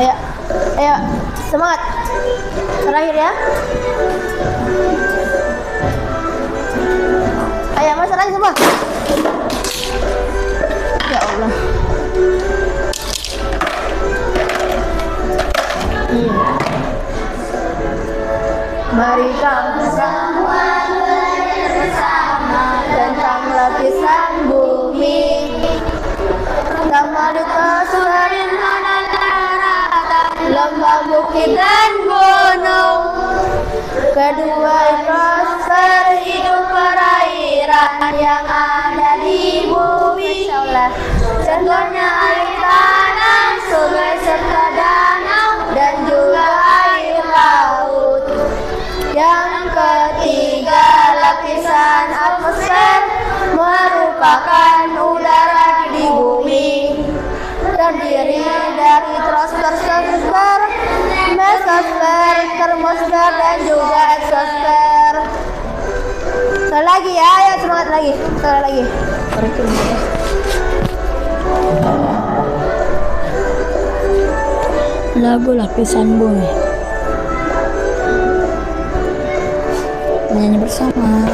Ayo, semangat. Terakhir ya. Ayo, masuk lagi semua. Ya Allah. Mari kamu semua belajar bersama tentang lapisan bumi. Pertama litosfer dan daratan, lembah, bukit dan gunung. Kedua hidrosfer itu perairan yang ada di bumi. Contohnya air tanah, sungai serta danau dan juga air laut. Yang ketiga lapisan atmosfer merupakan udara di bumi. Terdiri dari troposfer, mesosfer, termosfer dan juga eksosfer. Sekali lagi ya, ayo semangat lagi. Sekali lagi. Lagu lapisan bumi. Menyanyi bersama.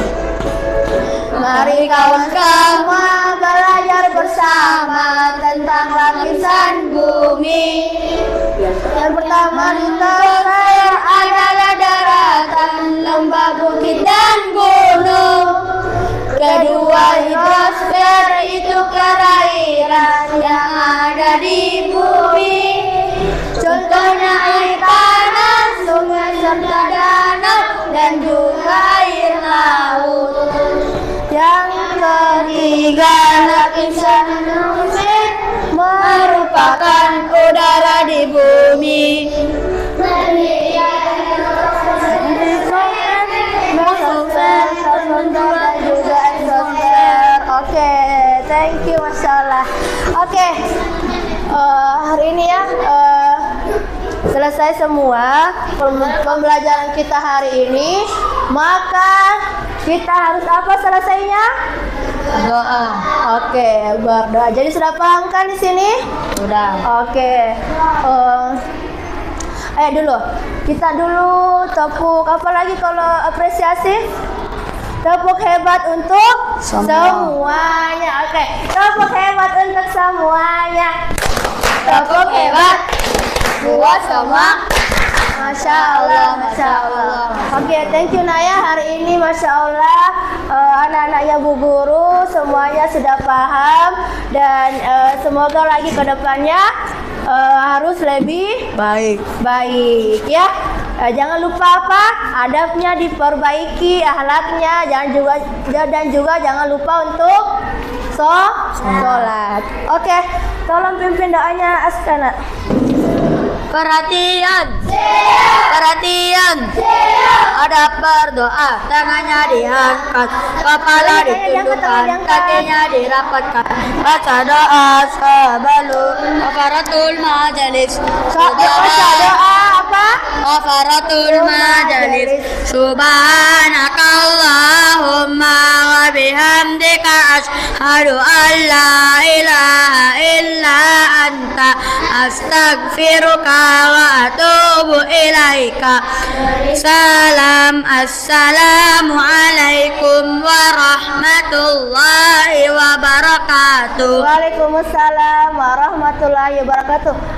Mari kawan-kawan belajar bersama tentang lapisan bumi. Yang pertama litosfer adalah daratan, lembah, bukit dan gunung. Kedua hidrosfer itu perairan yang ada di bumi. Contohnya air tanah, sungai serta danau dan juga air laut. Yang ketiga lapisan atmosfer merupakan udara di bumi. Oke, thank you, Masya Allah. Oke, hari ini ya selesai semua pembelajaran kita hari ini. Maka kita harus apa selesainya? Doa. Oke, berdoa. Jadi sudah paham kan di sini? Sudah. Oke. Ayo dulu. Kita dulu tepuk apa lagi kalau apresiasi? Tepuk hebat untuk semuanya. Oke. Tepuk hebat untuk semuanya. buat semua. Masya Allah, Masya Allah. Oke, thank you Naya. Hari ini Masya Allah anak-anaknya Bu Guru semuanya sudah paham dan semoga lagi ke depannya harus lebih baik ya. Jangan lupa apa? Adabnya diperbaiki, akhlaknya dan juga jangan lupa untuk sholat. Oke, tolong pimpin doanya Askana. Perhatian, perhatian. Ada berdoa, tangannya diangkat, kepala ditundukkan, kakinya dirapatkan. Baca doa sebelum kafaratul majelis. Baca doa apa? Kafaratul majelis. Subhanakallahumma wa bihamdika asyhadu an la ilaha illa anta astaghfiruka wa atubu ilaika. Assalamualaikum warahmatullahi wabarakatuh. Waalaikumsalam warahmatullahi wabarakatuh.